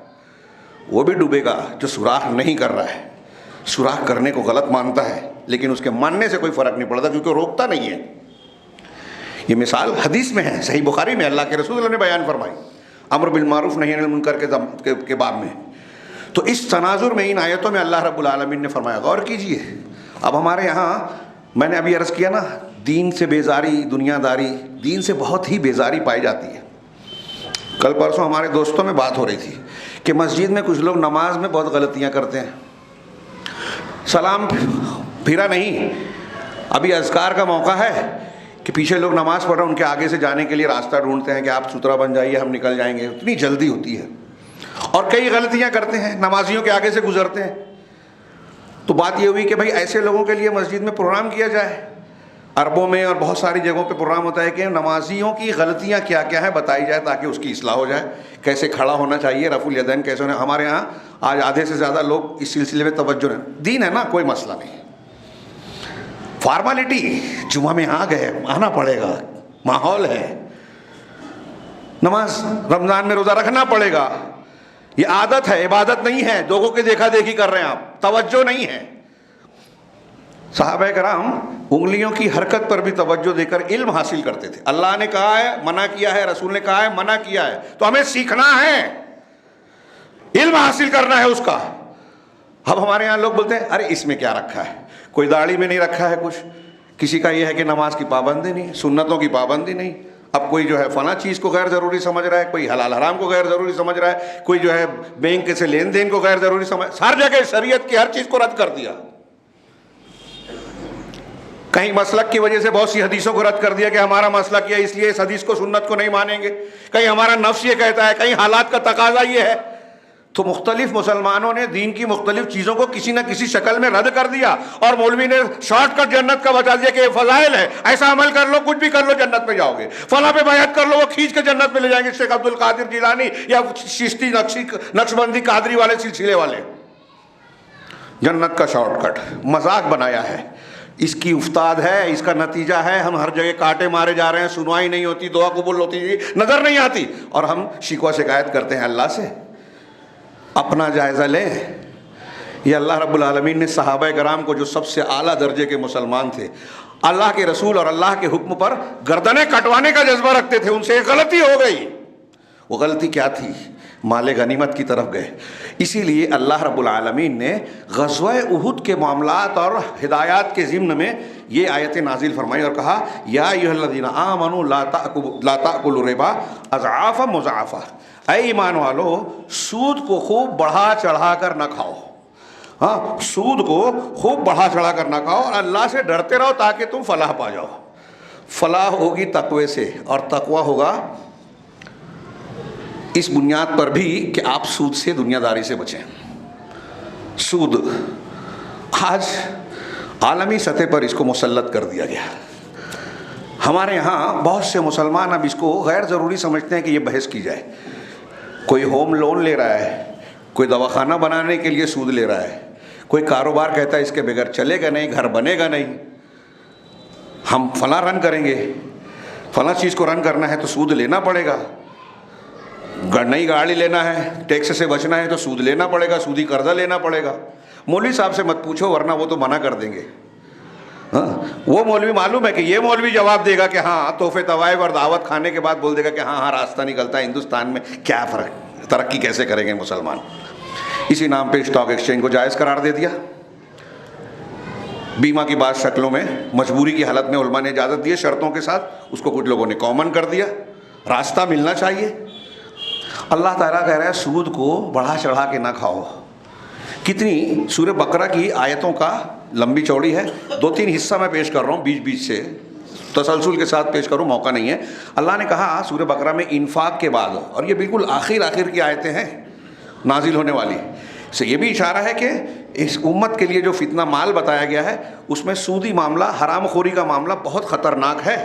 وہ بھی ڈوبے گا جو سوراخ نہیں کر رہا ہے. سوراخ کرنے کو غلط مانتا ہے لیکن اس کے ماننے سے کوئی فرق نہیں پڑتا کیونکہ روکتا نہیں ہے. یہ مثال حدیث میں ہے، صحیح بخاری میں اللہ کے رسول اللہ نے بیان فرمائی امر بالمعروف نہی عن المنکر کے باب میں. تو اس تناظر میں ان آیتوں میں اللہ رب العالمین نے فرمایا. غور کیجئے. اب ہمارے یہاں میں نے ابھی عرض کیا نا، دین سے بیزاری، دنیا داری، دین سے بہت ہی بیزاری پائی جاتی ہے. کل پرسوں ہمارے دوستوں میں بات ہو رہی تھی کہ مسجد میں کچھ لوگ نماز میں بہت غلطیاں کرتے ہیں. سلام پھرا نہیں، ابھی اذکار کا موقع ہے کہ پیچھے لوگ نماز پڑھ رہے ہیں، ان کے آگے سے جانے کے لیے راستہ ڈھونڈتے ہیں کہ آپ ستھرا بن جائیے، ہم نکل جائیں گے. اتنی جلدی ہوتی ہے اور کئی غلطیاں کرتے ہیں، نمازیوں کے آگے سے گزرتے ہیں. تو بات یہ ہوئی کہ بھائی ایسے لوگوں کے لیے مسجد میں پروگرام کیا جائے. عربوں میں اور بہت ساری جگہوں پہ پروگرام ہوتا ہے کہ نمازیوں کی غلطیاں کیا کیا ہیں بتائی جائے تاکہ اس کی اصلاح ہو جائے. کیسے کھڑا ہونا چاہیے، رفع الیدین کیسے ہونا. ہمارے ہاں آج آدھے سے زیادہ لوگ اس سلسلے میں توجہ نہیں. دین ہے نا، کوئی مسئلہ نہیں، فارمالٹی. جمعہ میں آ گئے، آنا پڑے گا، ماحول ہے. نماز رمضان میں روزہ رکھنا پڑے گا، یہ عادت ہے، عبادت نہیں ہے. لوگوں کی دیکھا دیکھی کر رہے ہیں آپ، توجہ نہیں ہے. صحابہ کرام انگلیوں کی حرکت پر بھی توجہ دے کر علم حاصل کرتے تھے. اللہ نے کہا ہے، منع کیا ہے، رسول نے کہا ہے، منع کیا ہے، تو ہمیں سیکھنا ہے، علم حاصل کرنا ہے اس کا. اب ہمارے یہاں لوگ بولتے ہیں ارے اس میں کیا رکھا ہے، کوئی داڑھی میں نہیں رکھا ہے کچھ. کسی کا یہ ہے کہ نماز کی پابندی نہیں، سنتوں کی پابندی نہیں. اب کوئی جو ہے فلاں چیز کو غیر ضروری سمجھ رہا ہے، کوئی حلال حرام کو غیر ضروری سمجھ رہا ہے، کوئی جو ہے بینک سے لین دین کو غیر ضروری سمجھ. ہر جگہ شریعت کی ہر چیز کو رد کر دیا. کہیں مسلک کی وجہ سے بہت سی حدیثوں کو رد کر دیا کہ ہمارا مسلک یہ اس لیے اس حدیث کو سنت کو نہیں مانیں گے. کہیں ہمارا نفس یہ کہتا ہے، کہیں حالات کا تقاضا یہ ہے. تو مختلف مسلمانوں نے دین کی مختلف چیزوں کو کسی نہ کسی شکل میں رد کر دیا اور مولوی نے شارٹ کٹ جنت کا بتا دیا کہ یہ فضائل ہے، ایسا عمل کر لو، کچھ بھی کر لو، جنت میں جاؤ گے. فلاں پہ بیعت کر لو، وہ کھینچ کے جنت میں لے جائیں گے. شیخ عبد القادر جیلانی یا چشتی نقشبندی قادری والے سلسلے والے. جنت کا شارٹ کٹ مذاق بنایا ہے. اس کی افتاد ہے، اس کا نتیجہ ہے ہم ہر جگہ کاٹے مارے جا رہے ہیں، سنوائی نہیں ہوتی، دعا قبول ہوتی نظر نہیں آتی، اور ہم شکوہ شکایت کرتے ہیں اللہ سے. اپنا جائزہ لیں. یہ اللہ رب العالمین نے صحابہ کرام کو جو سب سے اعلیٰ درجے کے مسلمان تھے، اللہ کے رسول اور اللہ کے حکم پر گردنیں کٹوانے کا جذبہ رکھتے تھے، ان سے ایک غلطی ہو گئی. وہ غلطی کیا تھی؟ مال غنیمت کی طرف گئے. اسی لیے اللہ رب العالمین نے غزوہ احد کے معاملات اور ہدایات کے ضمن میں یہ آیت نازل فرمائی اور کہا یا ایھا الذین آمنوا لا تأکلوا الربا اضعافا مضاعفا. اے ایمان والو، سود کو خوب بڑھا چڑھا کر نہ کھاؤ. ہاں، سود کو خوب بڑھا چڑھا کر نہ کھاؤ اور اللہ سے ڈرتے رہو تاکہ تم فلاح پا جاؤ. فلاح ہوگی تقوی سے، اور تقوی ہوگا اس بنیاد پر بھی کہ آپ سود سے، دنیا داری سے بچیں. سود آج عالمی سطح پر اس کو مسلط کر دیا گیا. ہمارے ہاں بہت سے مسلمان اب اس کو غیر ضروری سمجھتے ہیں کہ یہ بحث کی جائے. کوئی ہوم لون لے رہا ہے، کوئی دواخانہ بنانے کے لیے سود لے رہا ہے، کوئی کاروبار کہتا ہے اس کے بغیر چلے گا نہیں، گھر بنے گا نہیں، ہم فلاں رن کریں گے، فلاں چیز کو رن کرنا ہے تو سود لینا پڑے گا. نئی گاڑی لینا ہے، ٹیکس سے بچنا ہے تو سود لینا پڑے گا، سودی قرضہ لینا پڑے گا. مولوی صاحب سے مت پوچھو ورنہ وہ تو منع کر دیں گے. ہاں، وہ مولوی معلوم ہے کہ یہ مولوی جواب دے گا کہ ہاں تحفے طوائف اور دعوت کھانے کے بعد بول دے گا کہ ہاں راستہ نکلتا ہے، ہندوستان میں کیا فرق، ترقی کیسے کریں گے مسلمان. اسی نام پہ اسٹاک ایکسچینج کو جائز قرار دے دیا. بیمہ کی بعض شکلوں میں مجبوری کی حالت میں علماء نے اجازت دی شرطوں کے ساتھ، اس کو کچھ لوگوں نے کامن کر دیا. راستہ ملنا چاہیے. اللہ تعالیٰ کہہ رہا ہے سود کو بڑھا چڑھا کے نہ کھاؤ. کتنی سورہ بقرہ کی آیتوں کا لمبی چوڑی ہے، 2-3 حصہ میں پیش کر رہا ہوں، بیچ سے تسلسل کے ساتھ پیش کروں، موقع نہیں ہے. اللہ نے کہا سورہ بقرہ میں انفاق کے بعد، اور یہ بالکل آخر کی آیتیں ہیں نازل ہونے والی، سے یہ بھی اشارہ ہے کہ اس امت کے لیے جو فتنہ مال بتایا گیا ہے اس میں سودی معاملہ، حرام خوری کا معاملہ بہت خطرناک ہے.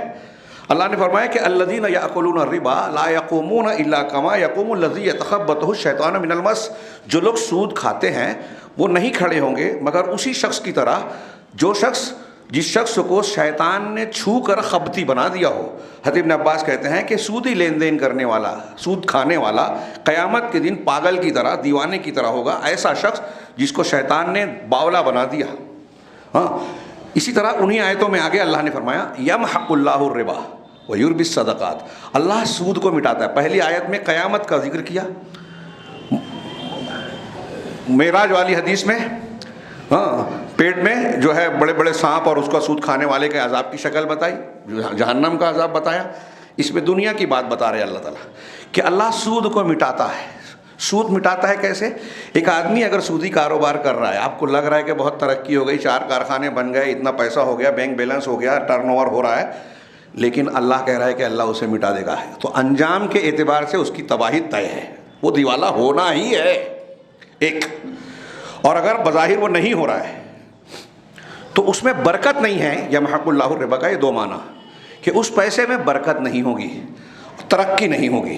اللہ نے فرمایا کہ الذین یأکلون الربا لا یقومون الا کما یقوم الذی یتخبطہ الشیطان من المس، جو لوگ سود کھاتے ہیں وہ نہیں کھڑے ہوں گے مگر اسی شخص کی طرح جس شخص کو شیطان نے چھو کر خبتی بنا دیا ہو۔ حضرت ابن عباس کہتے ہیں کہ سودی لین دین کرنے والا، سود کھانے والا قیامت کے دن پاگل کی طرح، دیوانے کی طرح ہوگا، ایسا شخص جس کو شیطان نے باولا بنا دیا۔ ہاں، اسی طرح انہی آیتوں میں آگے اللہ نے فرمایا یمحق اللہ الربا ویربی الصدقات، اللہ سود کو مٹاتا ہے۔ پہلی آیت میں قیامت کا ذکر کیا، معراج والی حدیث میں پیٹ میں جو ہے بڑے بڑے سانپ اور اس کا سود کھانے والے کے عذاب کی شکل بتائی، جہنم کا عذاب بتایا۔ اس میں دنیا کی بات بتا رہے اللہ تعالیٰ کہ اللہ سود کو مٹاتا ہے۔ سود مٹاتا ہے کیسے؟ ایک آدمی اگر سودی کاروبار کر رہا ہے، آپ کو لگ رہا ہے کہ بہت ترقی ہو گئی، 4 کارخانے بن گئے، اتنا پیسہ ہو گیا، بینک بیلنس ہو گیا، ٹرن اوور ہو رہا ہے، لیکن اللہ کہہ رہا ہے کہ اللہ اسے مٹا دے گا، تو انجام کے اعتبار سے اس کی تباہی طے ہے، وہ دیوالا ہونا ہی ہے ایک۔ اور اگر بظاہر وہ نہیں ہو رہا ہے تو اس میں برکت نہیں ہے۔ یمحق اللہ الربا کا یہ 2 معنی کہ اس پیسے میں برکت نہیں ہوگی، ترقی نہیں ہوگی۔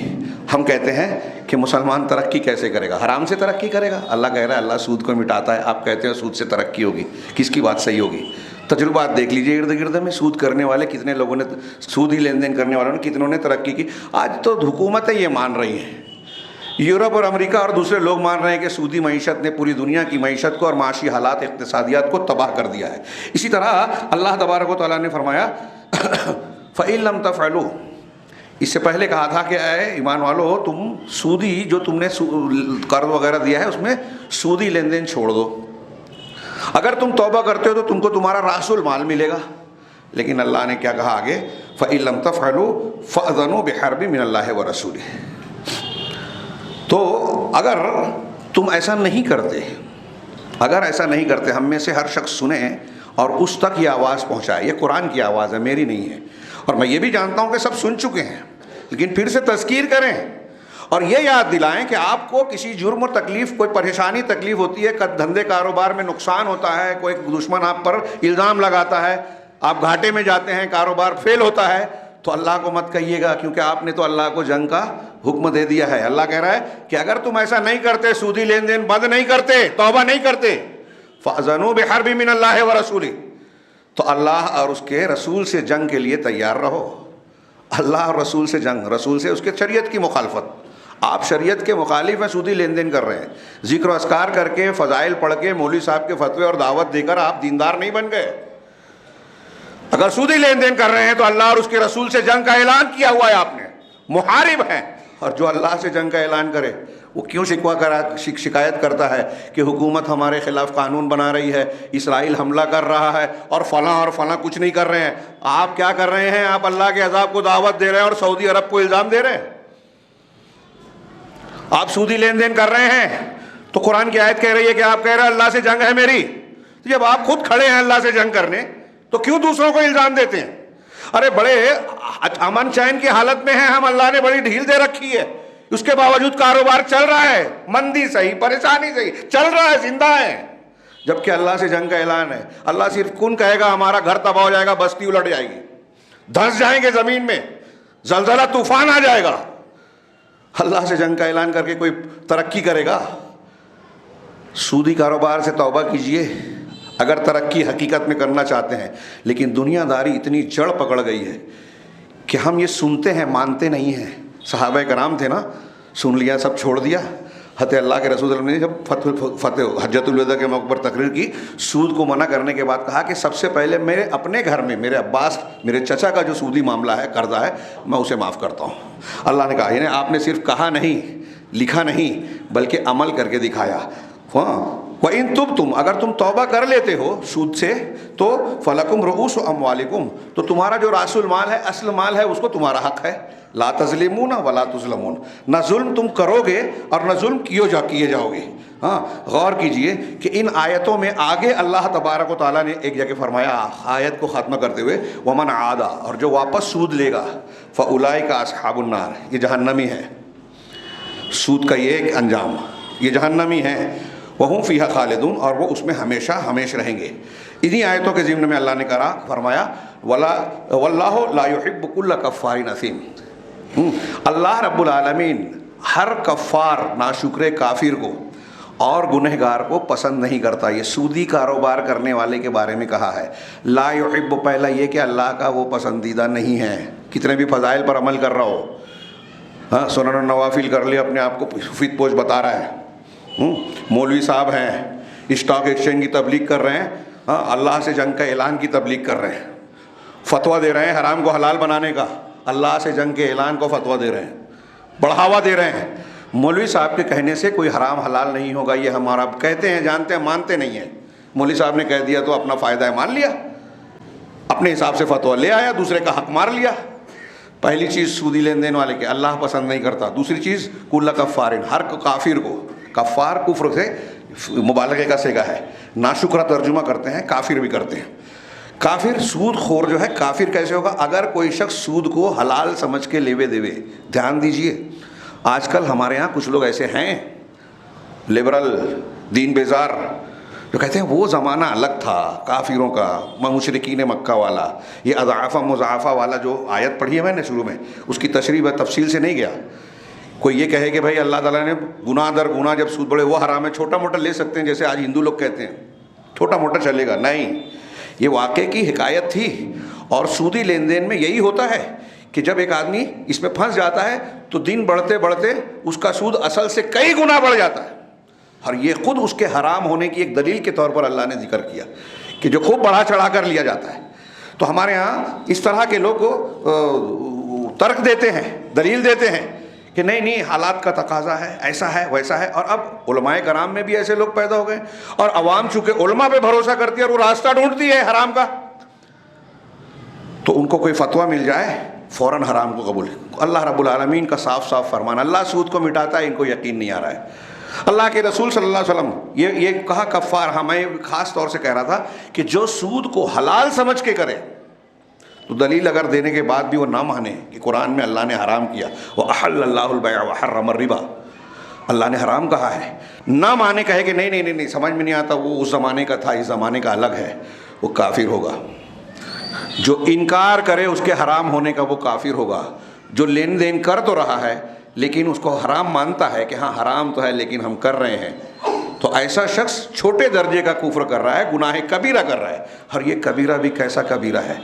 ہم کہتے ہیں کہ مسلمان ترقی کیسے کرے گا؟ حرام سے ترقی کرے گا؟ اللہ کہہ رہا ہے اللہ سود کو مٹاتا ہے، آپ کہتے ہیں سود سے ترقی ہوگی۔ کس کی بات صحیح ہوگی؟ تجربات دیکھ لیجئے ارد گرد میں، سود کرنے والے کتنے لوگوں نے، سودی لین دین کرنے والوں نے کتنوں نے ترقی کی۔ آج تو حکومتیں یہ مان رہی ہیں، یورپ اور امریکہ اور دوسرے لوگ مان رہے ہیں کہ سودی معیشت نے پوری دنیا کی معیشت کو اور معاشی حالات اقتصادیات کو تباہ کر دیا ہے۔ اسی طرح اللہ تبارک و تعالیٰ نے فرمایا فَإِن لَمْ تَفْعَلُوا، اس سے پہلے کہا تھا کہ اے ایمان والو تم سودی جو تم نے قرض وغیرہ دیا ہے اس میں سودی لین دین چھوڑ دو، اگر تم توبہ کرتے ہو تو تم کو تمہارا رأس المال ملے گا۔ لیکن اللہ نے کیا کہا آگے؟ فَإِن لَمْ تَفْعَلُوا فَأْذَنُوا بِحَرْبٍ مِّنَ اللَّهِ وَرَسُولِهِ۔ تو اگر تم ایسا نہیں کرتے، اگر ایسا نہیں کرتے، ہم میں سے ہر شخص سنے اور اس تک یہ آواز پہنچائے، یہ قرآن کی آواز ہے، میری نہیں ہے، اور میں یہ بھی جانتا ہوں کہ سب سن چکے ہیں، لیکن پھر سے تذکیر کریں اور یہ یاد دلائیں کہ آپ کو کسی جرم و تکلیف، کوئی پریشانی تکلیف ہوتی ہے، دھندے کاروبار میں نقصان ہوتا ہے، کوئی دشمن آپ پر الزام لگاتا ہے، آپ گھاٹے میں جاتے ہیں، کاروبار فیل ہوتا ہے، تو اللہ کو مت کہیے گا، کیونکہ آپ نے تو اللہ کو جنگ کا حکم دے دیا ہے۔ اللہ کہہ رہا ہے کہ اگر تم ایسا نہیں کرتے، سودی لین دین بند نہیں کرتے، توبہ نہیں کرتے، فَأْذَنُوا بِحَرْبٍ مِّنَ اللَّهِ وَرَسُولِهِ، تو اللہ اور اس کے رسول سے جنگ کے لیے تیار رہو۔ اللہ اور رسول سے جنگ، رسول سے اس کے شریعت کی مخالفت۔ آپ شریعت کے مخالف ہیں، سودی لین دین کر رہے ہیں، ذکر و اذکار کر کے، فضائل پڑھ کے، مولوی صاحب کے فتوے اور دعوت دے کر آپ دیندار نہیں بن گئے۔ اگر سودی لین دین کر رہے ہیں تو اللہ اور اس کے رسول سے جنگ کا اعلان کیا ہوا ہے آپ نے، محارب ہیں۔ اور جو اللہ سے جنگ کا اعلان کرے وہ کیوں شکایت کرتا ہے کہ حکومت ہمارے خلاف قانون بنا رہی ہے، اسرائیل حملہ کر رہا ہے اور فلاں کچھ نہیں کر رہے ہیں؟ آپ کیا کر رہے ہیں؟ آپ اللہ کے عذاب کو دعوت دے رہے ہیں اور سعودی عرب کو الزام دے رہے ہیں۔ آپ سودی لین دین کر رہے ہیں تو قرآن کی آیت کہہ رہی ہے کہ آپ کہہ رہے ہیں اللہ سے جنگ ہے میری، تو جب آپ خود کھڑے ہیں اللہ سے جنگ کرنے تو کیوں دوسروں کو الزام دیتے ہیں؟ ارے بڑے امن چین کی حالت میں ہیں ہم، اللہ نے بڑی ڈھیل دے رکھی ہے، اس کے باوجود کاروبار چل رہا ہے، مندی صحیح، پریشانی صحیح، چل رہا ہے، زندہ ہے، جبکہ اللہ سے جنگ کا اعلان ہے۔ اللہ صرف کن کہے گا ہمارا گھر تباہ ہو جائے گا، بستی الٹ جائے گی، دھنس جائیں گے زمین میں، زلزلہ طوفان آ جائے گا، اللہ سے جنگ کا اعلان کر کے کوئی ترقی کرے گا؟ سودی کاروبار سے توبہ کیجئے اگر ترقی حقیقت میں کرنا چاہتے ہیں۔ لیکن دنیا داری اتنی جڑ پکڑ گئی ہے کہ ہم یہ سنتے ہیں، مانتے نہیں ہیں۔ صحابہ کرام تھے نا، سن لیا، سب چھوڑ دیا۔ حضرت اللہ کے رسول صلی اللہ علیہ وسلم نے جب حجۃ الوداع کے موقع پر تقریر کی، سود کو منع کرنے کے بعد کہا کہ سب سے پہلے میرے اپنے گھر میں میرے عباس، میرے چچا کا جو سودی معاملہ ہے، قرضہ ہے، میں اسے معاف کرتا ہوں۔ اللہ نے کہا، یعنی آپ نے صرف کہا نہیں، لکھا نہیں، بلکہ عمل کر کے دکھایا۔ ہاں، وَإِن تُبْتُمْ، اگر تم توبہ کر لیتے ہو سود سے تو فَلَكُمْ رُؤُوسُ أَمْوَالِكُمْ، تو تمہارا جو راس المال ہے، اصل مال ہے، اس کو تمہارا حق ہے۔ لا تظلمون ولا تظلمون، نہ ظلم تم کرو گے اور نہ ظلم کیے جاؤ گے۔ ہاں، غور کیجئے کہ ان آیتوں میں آگے اللہ تبارک و تعالیٰ نے ایک جگہ فرمایا آیت کو ختم کرتے ہوئے، وَمَنْ عَادَ، اور جو واپس سود لے گا، فَأُولَئِكَ أَصْحَابُ النَّارِ، یہ جہنمی ہے۔ سود کا یہ ایک انجام، یہ جہنمی ہے۔ وَهُمْ فِيهَا خَالِدُونَ، اور وہ اس میں ہمیشہ رہیں گے۔ انہی آیتوں کے ضمن میں اللہ نے کہا فرمایا واللہ لا یحب کل کفار اثیم. اللہ رب العالمین ہر کفار ناشکر کافر کو اور گنہگار کو پسند نہیں کرتا. یہ سودی کاروبار کرنے والے کے بارے میں کہا ہے. لا یحب، پہلا یہ کہ اللہ کا وہ پسندیدہ نہیں ہے، کتنے بھی فضائل پر عمل کر رہا ہو. ہاں، سنن النوافل کر لیا، اپنے آپ کو فت پوش بتا رہا ہے. مولوی صاحب ہیں، اسٹاک ایکسچینج کی تبلیغ کر رہے ہیں، ہاں اللہ سے جنگ کا اعلان کی تبلیغ کر رہے ہیں، فتویٰ دے رہے ہیں حرام کو حلال بنانے کا، اللہ سے جنگ کے اعلان کو فتویٰ دے رہے ہیں، بڑھاوا دے رہے ہیں. مولوی صاحب کے کہنے سے کوئی حرام حلال نہیں ہوگا، یہ ہمارا کہتے ہیں، جانتے ہیں، مانتے نہیں ہیں. مولوی صاحب نے کہہ دیا تو اپنا فائدہ ہے، مان لیا، اپنے حساب سے فتویٰ لے آیا، دوسرے کا حق مار لیا. پہلی چیز سودی لین دین والے کے اللہ پسند نہیں کرتا. دوسری چیز کل کفار، ہر کافر کو، کفار کفر سے مبالغے کا صیغہ ہے، ناشکرہ ترجمہ کرتے ہیں، کافر بھی کرتے ہیں. کافر سود خور جو ہے، کافر کیسے ہوگا؟ اگر کوئی شخص سود کو حلال سمجھ کے لیوے دیوے. دھیان دیجئے، آج کل ہمارے ہاں کچھ لوگ ایسے ہیں لبرل، دین بیزار، جو کہتے ہیں وہ زمانہ الگ تھا کافروں کا، مشرکین مکہ والا. یہ اضعافہ مضاعفہ والا جو آیت پڑھی ہے میں نے شروع میں، اس کی تشریح میں تفصیل سے نہیں گیا. کوئی یہ کہے کہ بھائی اللہ تعالیٰ نے گناہ در گناہ جب سود بڑھے وہ حرام ہے، چھوٹا موٹا لے سکتے ہیں جیسے آج ہندو لوگ کہتے ہیں چھوٹا موٹا چلے گا. نہیں، یہ واقعے کی حکایت تھی. اور سودی لین دین میں یہی ہوتا ہے کہ جب ایک آدمی اس میں پھنس جاتا ہے تو دن بڑھتے بڑھتے اس کا سود اصل سے کئی گنا بڑھ جاتا ہے. اور یہ خود اس کے حرام ہونے کی ایک دلیل کے طور پر اللہ نے ذکر کیا کہ جو خوب بڑھا چڑھا کر لیا جاتا ہے. تو ہمارے ہاں اس طرح کے لوگ ترک دیتے ہیں، دلیل دیتے ہیں کہ نہیں حالات کا تقاضا ہے، ایسا ہے ویسا ہے. اور اب علماء کرام میں بھی ایسے لوگ پیدا ہو گئے، اور عوام چونکہ علماء پہ بھروسہ کرتی ہے اور وہ راستہ ڈھونڈتی ہے حرام کا، تو ان کو کوئی فتویٰ مل جائے فوراً حرام کو قبول. اللہ رب العالمین کا صاف صاف فرمان، اللہ سود کو مٹاتا ہے، ان کو یقین نہیں آ رہا ہے. اللہ کے رسول صلی اللہ علیہ وسلم یہ کہا کفار. میں خاص طور سے کہہ رہا تھا کہ جو سود کو حلال سمجھ کے کرے، تو دلیل اگر دینے کے بعد بھی وہ نہ مانے کہ قرآن میں اللہ نے حرام کیا، وَأَحَلَّ اللَّهُ الْبَيْعَ وَحَرَّمَ الرِّبَا، اللہ نے حرام کہا ہے، نہ مانے، کہے کہ نہیں سمجھ میں نہیں آتا، وہ اس زمانے کا تھا، اس زمانے کا الگ ہے، وہ کافر ہوگا. جو انکار کرے اس کے حرام ہونے کا وہ کافر ہوگا. جو لین دین کر تو رہا ہے لیکن اس کو حرام مانتا ہے کہ ہاں حرام تو ہے لیکن ہم کر رہے ہیں، تو ایسا شخص چھوٹے درجے کا کفر کر رہا ہے، گناہ کبیرہ کر رہا ہے. اور یہ کبیرہ بھی کیسا کبیرہ ہے؟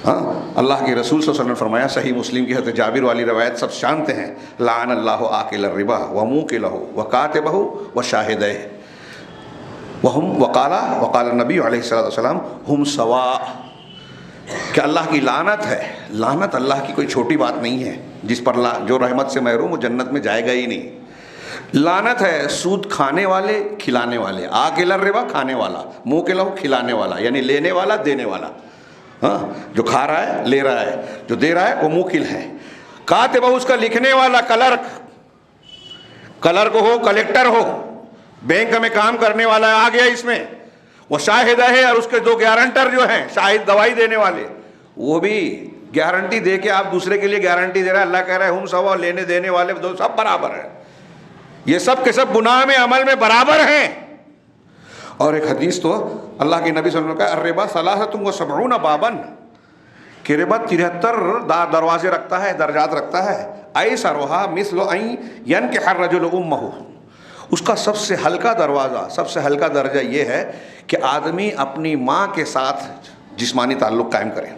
ہاں، اللہ کے رسول صلی اللہ علیہ وسلم نے فرمایا، صحیح مسلم کی حضرت جابر والی روایت سب جانتے ہیں، لعن اللہ آکل الربا وموکلہ وکاتبہ وشاہدہ وقال النبی علیہ الصلوۃ والسلام ہم سواء، کہ اللہ کی لعنت ہے. لعنت اللہ کی کوئی چھوٹی بات نہیں ہے، جس پر جو رحمت سے محروم وہ جنت میں جائے گا ہی نہیں. لعنت ہے سود کھانے والے، کھلانے والے. آکل الربا کھانے والا، موکلہ کھلانے والا، یعنی لینے والا دینے والا. ہاں، جو کھا رہا ہے لے رہا ہے، جو دے رہا ہے وہ موکل ہے. کاتبہ اس کا لکھنے والا، کلرک ہو، کلیکٹر ہو، بینک میں کام کرنے والا آ گیا اس میں. وہ شاہدہ ہے، اور اس کے دو گارنٹر جو ہیں، شاہد گواہی دینے والے، وہ بھی گارنٹی دے کے آپ دوسرے کے لیے گارنٹی دے رہا ہے. اللہ کہہ رہا ہے ہم سوا، لینے دینے والے دو سب برابر ہیں، یہ سب کے سب گناہ میں عمل میں برابر ہیں. اور ایک حدیث تو اللہ کے نبی صلی اللہ علیہ وسلم کا الربا ثلاثۃ وسبعون بابا، کہ ربا 73 دروازے رکھتا ہے، درجات رکھتا ہے. ایسرھا مثل ان ینکح الرجل امہ، اس کا سب سے ہلکا دروازہ، سب سے ہلکا درجہ یہ ہے کہ آدمی اپنی ماں کے ساتھ جسمانی تعلق قائم کرے،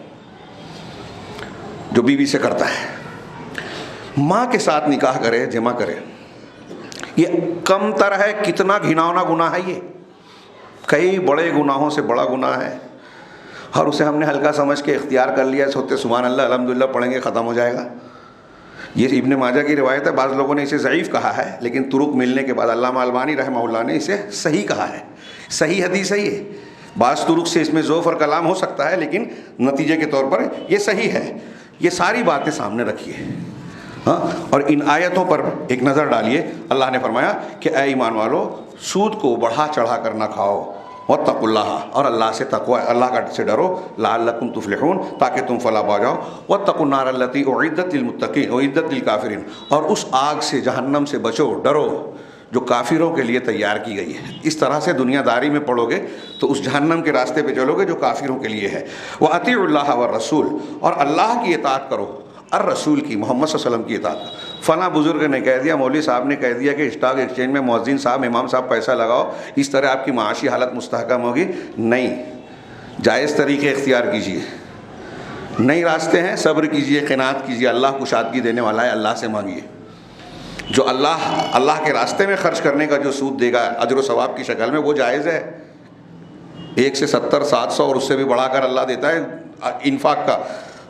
جو بیوی سے کرتا ہے، ماں کے ساتھ نکاح کرے، جمع کرے. یہ کم تر ہے، کتنا گھناؤنا گناہ ہے، یہ کئی بڑے گناہوں سے بڑا گناہ ہے، اور اسے ہم نے ہلکا سمجھ کے اختیار کر لیا، سوتے سبحان اللہ الحمدللہ پڑھیں گے ختم ہو جائے گا. یہ ابن ماجہ کی روایت ہے. بعض لوگوں نے اسے ضعیف کہا ہے، لیکن طرق ملنے کے بعد علامہ البانی رحمہ اللہ نے اسے صحیح کہا ہے. صحیح حدیث ہے یہ. بعض طرق سے اس میں ضعف اور کلام ہو سکتا ہے، لیکن نتیجے کے طور پر یہ صحیح ہے. یہ ساری باتیں سامنے رکھیے، ہاں، اور ان آیتوں پر ایک نظر ڈالیے. اللہ نے فرمایا کہ اے ایمان والو، سود کو بڑھا چڑھا کر نہ کھاؤ، واتقوا اللہ، اور اللہ سے تقوی، اللہ کا سے ڈرو، لعلکم تفلحون، تاکہ تم فلاح پا جاؤ. واتقوا النار التی اعدت للمتقین اعدت للکافرین، اور اس آگ سے، جہنم سے بچو، ڈرو جو کافروں کے لیے تیار کی گئی ہے. اس طرح سے دنیا داری میں پڑھو گے تو اس جہنم کے راستے پہ چلو گے جو کافروں کے لیے ہے. وَأَطِيعُوا اللَّهَ وَالرَّسُولَ، اور اللہ کی اطاعت کرو، الرسول کی، محمد صلی اللہ علیہ وسلم کی اطاعت. فلاں بزرگ نے کہہ دیا، مولوی صاحب نے کہہ دیا کہ اسٹاک ایکسچینج میں مؤذن صاحب، امام صاحب پیسہ لگاؤ، اس طرح آپ کی معاشی حالت مستحکم ہوگی. نہیں، جائز طریقے اختیار کیجیے. نئی راستے ہیں، صبر کیجیے، قناعت کیجیے. اللہ کشادگی دینے والا ہے، اللہ سے مانگیے. جو اللہ کے راستے میں خرچ کرنے کا جو سود دے گا اجر و ثواب کی شکل میں، وہ جائز ہے. 1 سے 70 700 اور اس سے بھی بڑھا کر اللہ دیتا ہے انفاق کا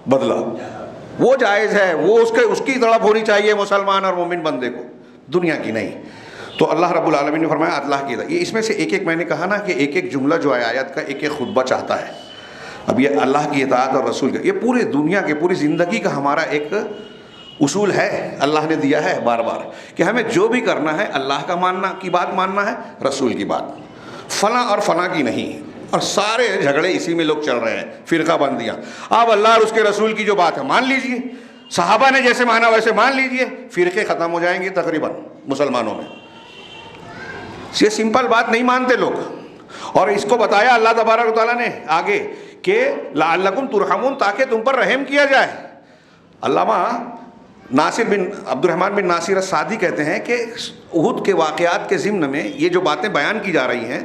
بدلہ، وہ جائز ہے. وہ اس کی طرف ہونی چاہیے مسلمان اور مومن بندے کو، دنیا کی نہیں. تو اللہ رب العالمین نے فرمایا اللہ کی اطاعت. یہ اس میں سے ایک میں نے کہا نا کہ ایک جملہ جو ہے آیت کا ایک خطبہ چاہتا ہے. اب یہ اللہ کی اطاعت اور رسول کا، یہ پورے دنیا کے پوری زندگی کا ہمارا ایک اصول ہے، اللہ نے دیا ہے بار بار کہ ہمیں جو بھی کرنا ہے اللہ کا ماننا کی بات ماننا ہے، رسول کی بات، فلاں اور فلاں کی نہیں. اور سارے جھگڑے اسی میں لوگ چل رہے ہیں، فرقہ بندیاں. آپ اللہ اور اس کے رسول کی جو بات ہے مان لیجئے، صحابہ نے جیسے مانا ویسے مان لیجئے، فرقے ختم ہو جائیں گے تقریباً مسلمانوں میں. یہ سمپل بات نہیں مانتے لوگ. اور اس کو بتایا اللہ تبارک و تعالیٰ نے آگے کہ لعلکم ترحمون، تاکہ تم پر رحم کیا جائے. علامہ ناصر بن عبد الرحمن بن ناصر السعدی کہتے ہیں کہ احد کے واقعات کے ضمن میں یہ جو باتیں بیان کی جا رہی ہیں،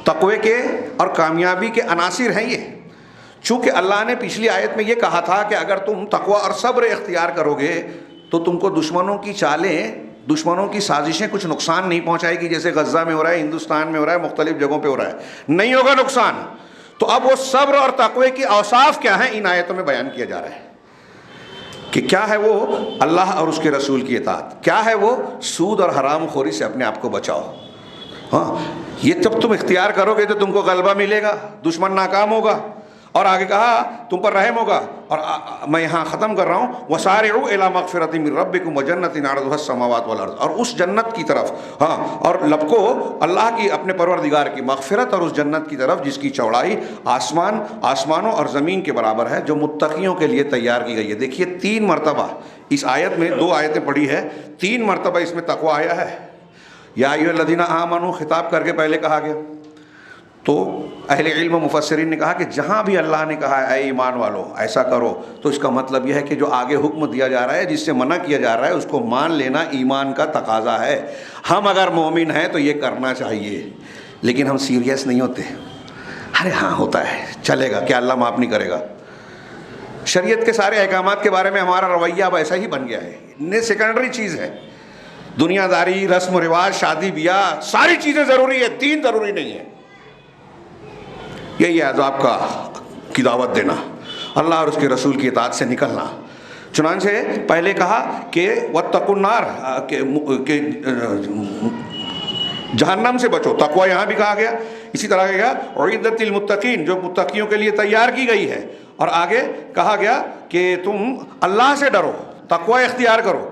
تقوی کے اور کامیابی کے عناصر ہیں یہ. چونکہ اللہ نے پچھلی آیت میں یہ کہا تھا کہ اگر تم تقوی اور صبر اختیار کرو گے تو تم کو دشمنوں کی چالیں، دشمنوں کی سازشیں کچھ نقصان نہیں پہنچائے گی. جیسے غزہ میں ہو رہا ہے، ہندوستان میں ہو رہا ہے، مختلف جگہوں پہ ہو رہا ہے، نہیں ہوگا نقصان. تو اب وہ صبر اور تقوی کی اوصاف کیا ہیں ان آیتوں میں بیان کیا جا رہا ہے کہ کیا ہے وہ اللہ اور اس کے رسول کی اطاعت، کیا ہے وہ سود اور حرام خوری سے اپنے آپ کو بچاؤ. یہ جب تم اختیار کرو گے تو تم کو غلبہ ملے گا، دشمن ناکام ہوگا. اور آگے کہا تم پر رحم ہوگا. اور میں یہاں ختم کر رہا ہوں، وَسَارِعُوا إِلَىٰ مَغْفِرَةٍ مِّن رَّبِّكُمْ وَجَنَّةٍ عَرْضُهَا السَّمَاوَاتُ وَالْأَرْضُ، اور اس جنت کی طرف، اور لپکو اللہ کی، اپنے پروردگار کی مغفرت اور اس جنت کی طرف جس کی چوڑائی آسمانوں اور زمین کے برابر ہے، جو متقیوں کے لیے تیار کی گئی ہے. دیکھیے 3 مرتبہ اس آیت میں، 2 آیتیں پڑھی ہے، 3 مرتبہ اس میں تقوی آیا ہے. یا ایھا الذین آمنوا خطاب کر کے پہلے کہا گیا. تو اہل علم و مفسرین نے کہا کہ جہاں بھی اللہ نے کہا اے ایمان والو ایسا کرو، تو اس کا مطلب یہ ہے کہ جو آگے حکم دیا جا رہا ہے، جس سے منع کیا جا رہا ہے، اس کو مان لینا ایمان کا تقاضا ہے. ہم اگر مومن ہیں تو یہ کرنا چاہیے، لیکن ہم سیریس نہیں ہوتے. ارے ہاں ہوتا ہے، چلے گا، کیا اللہ معاف نہیں کرے گا. شریعت کے سارے احکامات کے بارے میں ہمارا رویہ اب ایسا ہی بن گیا ہے. یہ سیکنڈری چیز ہے. دنیا داری، رسم و رواج، شادی بیاہ، ساری چیزیں ضروری ہے، دین ضروری نہیں ہے. یہی ہے عذاب کی دعوت دینا، اللہ اور اس کے رسول کی اطاعت سے نکلنا. چنانچہ پہلے کہا کہ واتقوا النار، کہ جہنم سے بچو، تقوی یہاں بھی کہا گیا. اسی طرح کہا گیا اعدت للمتقین، جو متقیوں کے لیے تیار کی گئی ہے. اور آگے کہا گیا کہ تم اللہ سے ڈرو، تقوی اختیار کرو،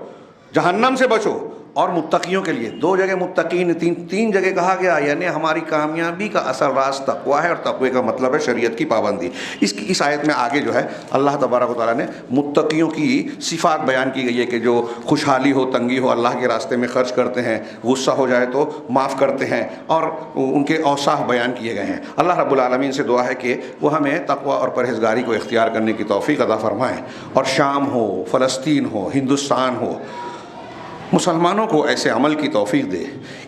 جہنم سے بچو، اور متقیوں کے لیے 2 جگہ متقین، 3 جگہ کہا گیا. یعنی ہماری کامیابی کا اصل راز تقوی ہے، اور تقوی کا مطلب ہے شریعت کی پابندی. اس آیت میں آگے جو ہے اللہ تبارک و تعالیٰ نے متقیوں کی صفات بیان کی گئی ہے کہ جو خوشحالی ہو، تنگی ہو، اللہ کے راستے میں خرچ کرتے ہیں، غصہ ہو جائے تو معاف کرتے ہیں، اور ان کے اوصاف بیان کیے گئے ہیں. اللہ رب العالمین سے دعا ہے کہ وہ ہمیں تقوی اور پرہیزگاری کو اختیار کرنے کی توفیق عطا فرمائیں. اور شام ہو، فلسطین ہو، ہندوستان ہو، مسلمانوں کو ایسے عمل کی توفیق دے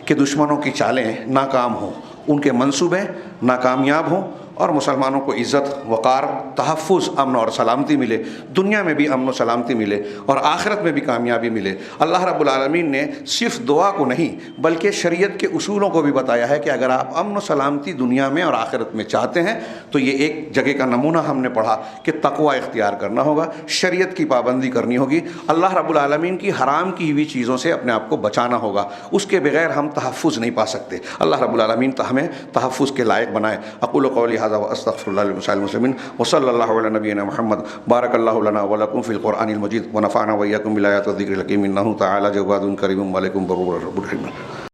کہ دشمنوں کی چالیں ناکام ہوں، ان کے منصوبے ناکامیاب ہوں، اور مسلمانوں کو عزت، وقار، تحفظ، امن اور سلامتی ملے. دنیا میں بھی امن و سلامتی ملے اور آخرت میں بھی کامیابی ملے. اللہ رب العالمین نے صرف دعا کو نہیں بلکہ شریعت کے اصولوں کو بھی بتایا ہے کہ اگر آپ امن و سلامتی دنیا میں اور آخرت میں چاہتے ہیں تو یہ ایک جگہ کا نمونہ ہم نے پڑھا کہ تقوی اختیار کرنا ہوگا، شریعت کی پابندی کرنی ہوگی، اللہ رب العالمین کی حرام کی ہوئی چیزوں سے اپنے آپ کو بچانا ہوگا. اس کے بغیر ہم تحفظ نہیں پا سکتے. اللہ رب العالمین ہمیں تحفظ کے لائق بنائے. اقول قولی هذا واستغفر الله لسائر المسلمين وصلى الله على نبينا محمد. بارك الله لنا ولكم في القرآن المجيد ونفعنا وإياكم بالآيات والذكر الحكيم إنه تعالى جواد كريم مالك برور رب الرحيم.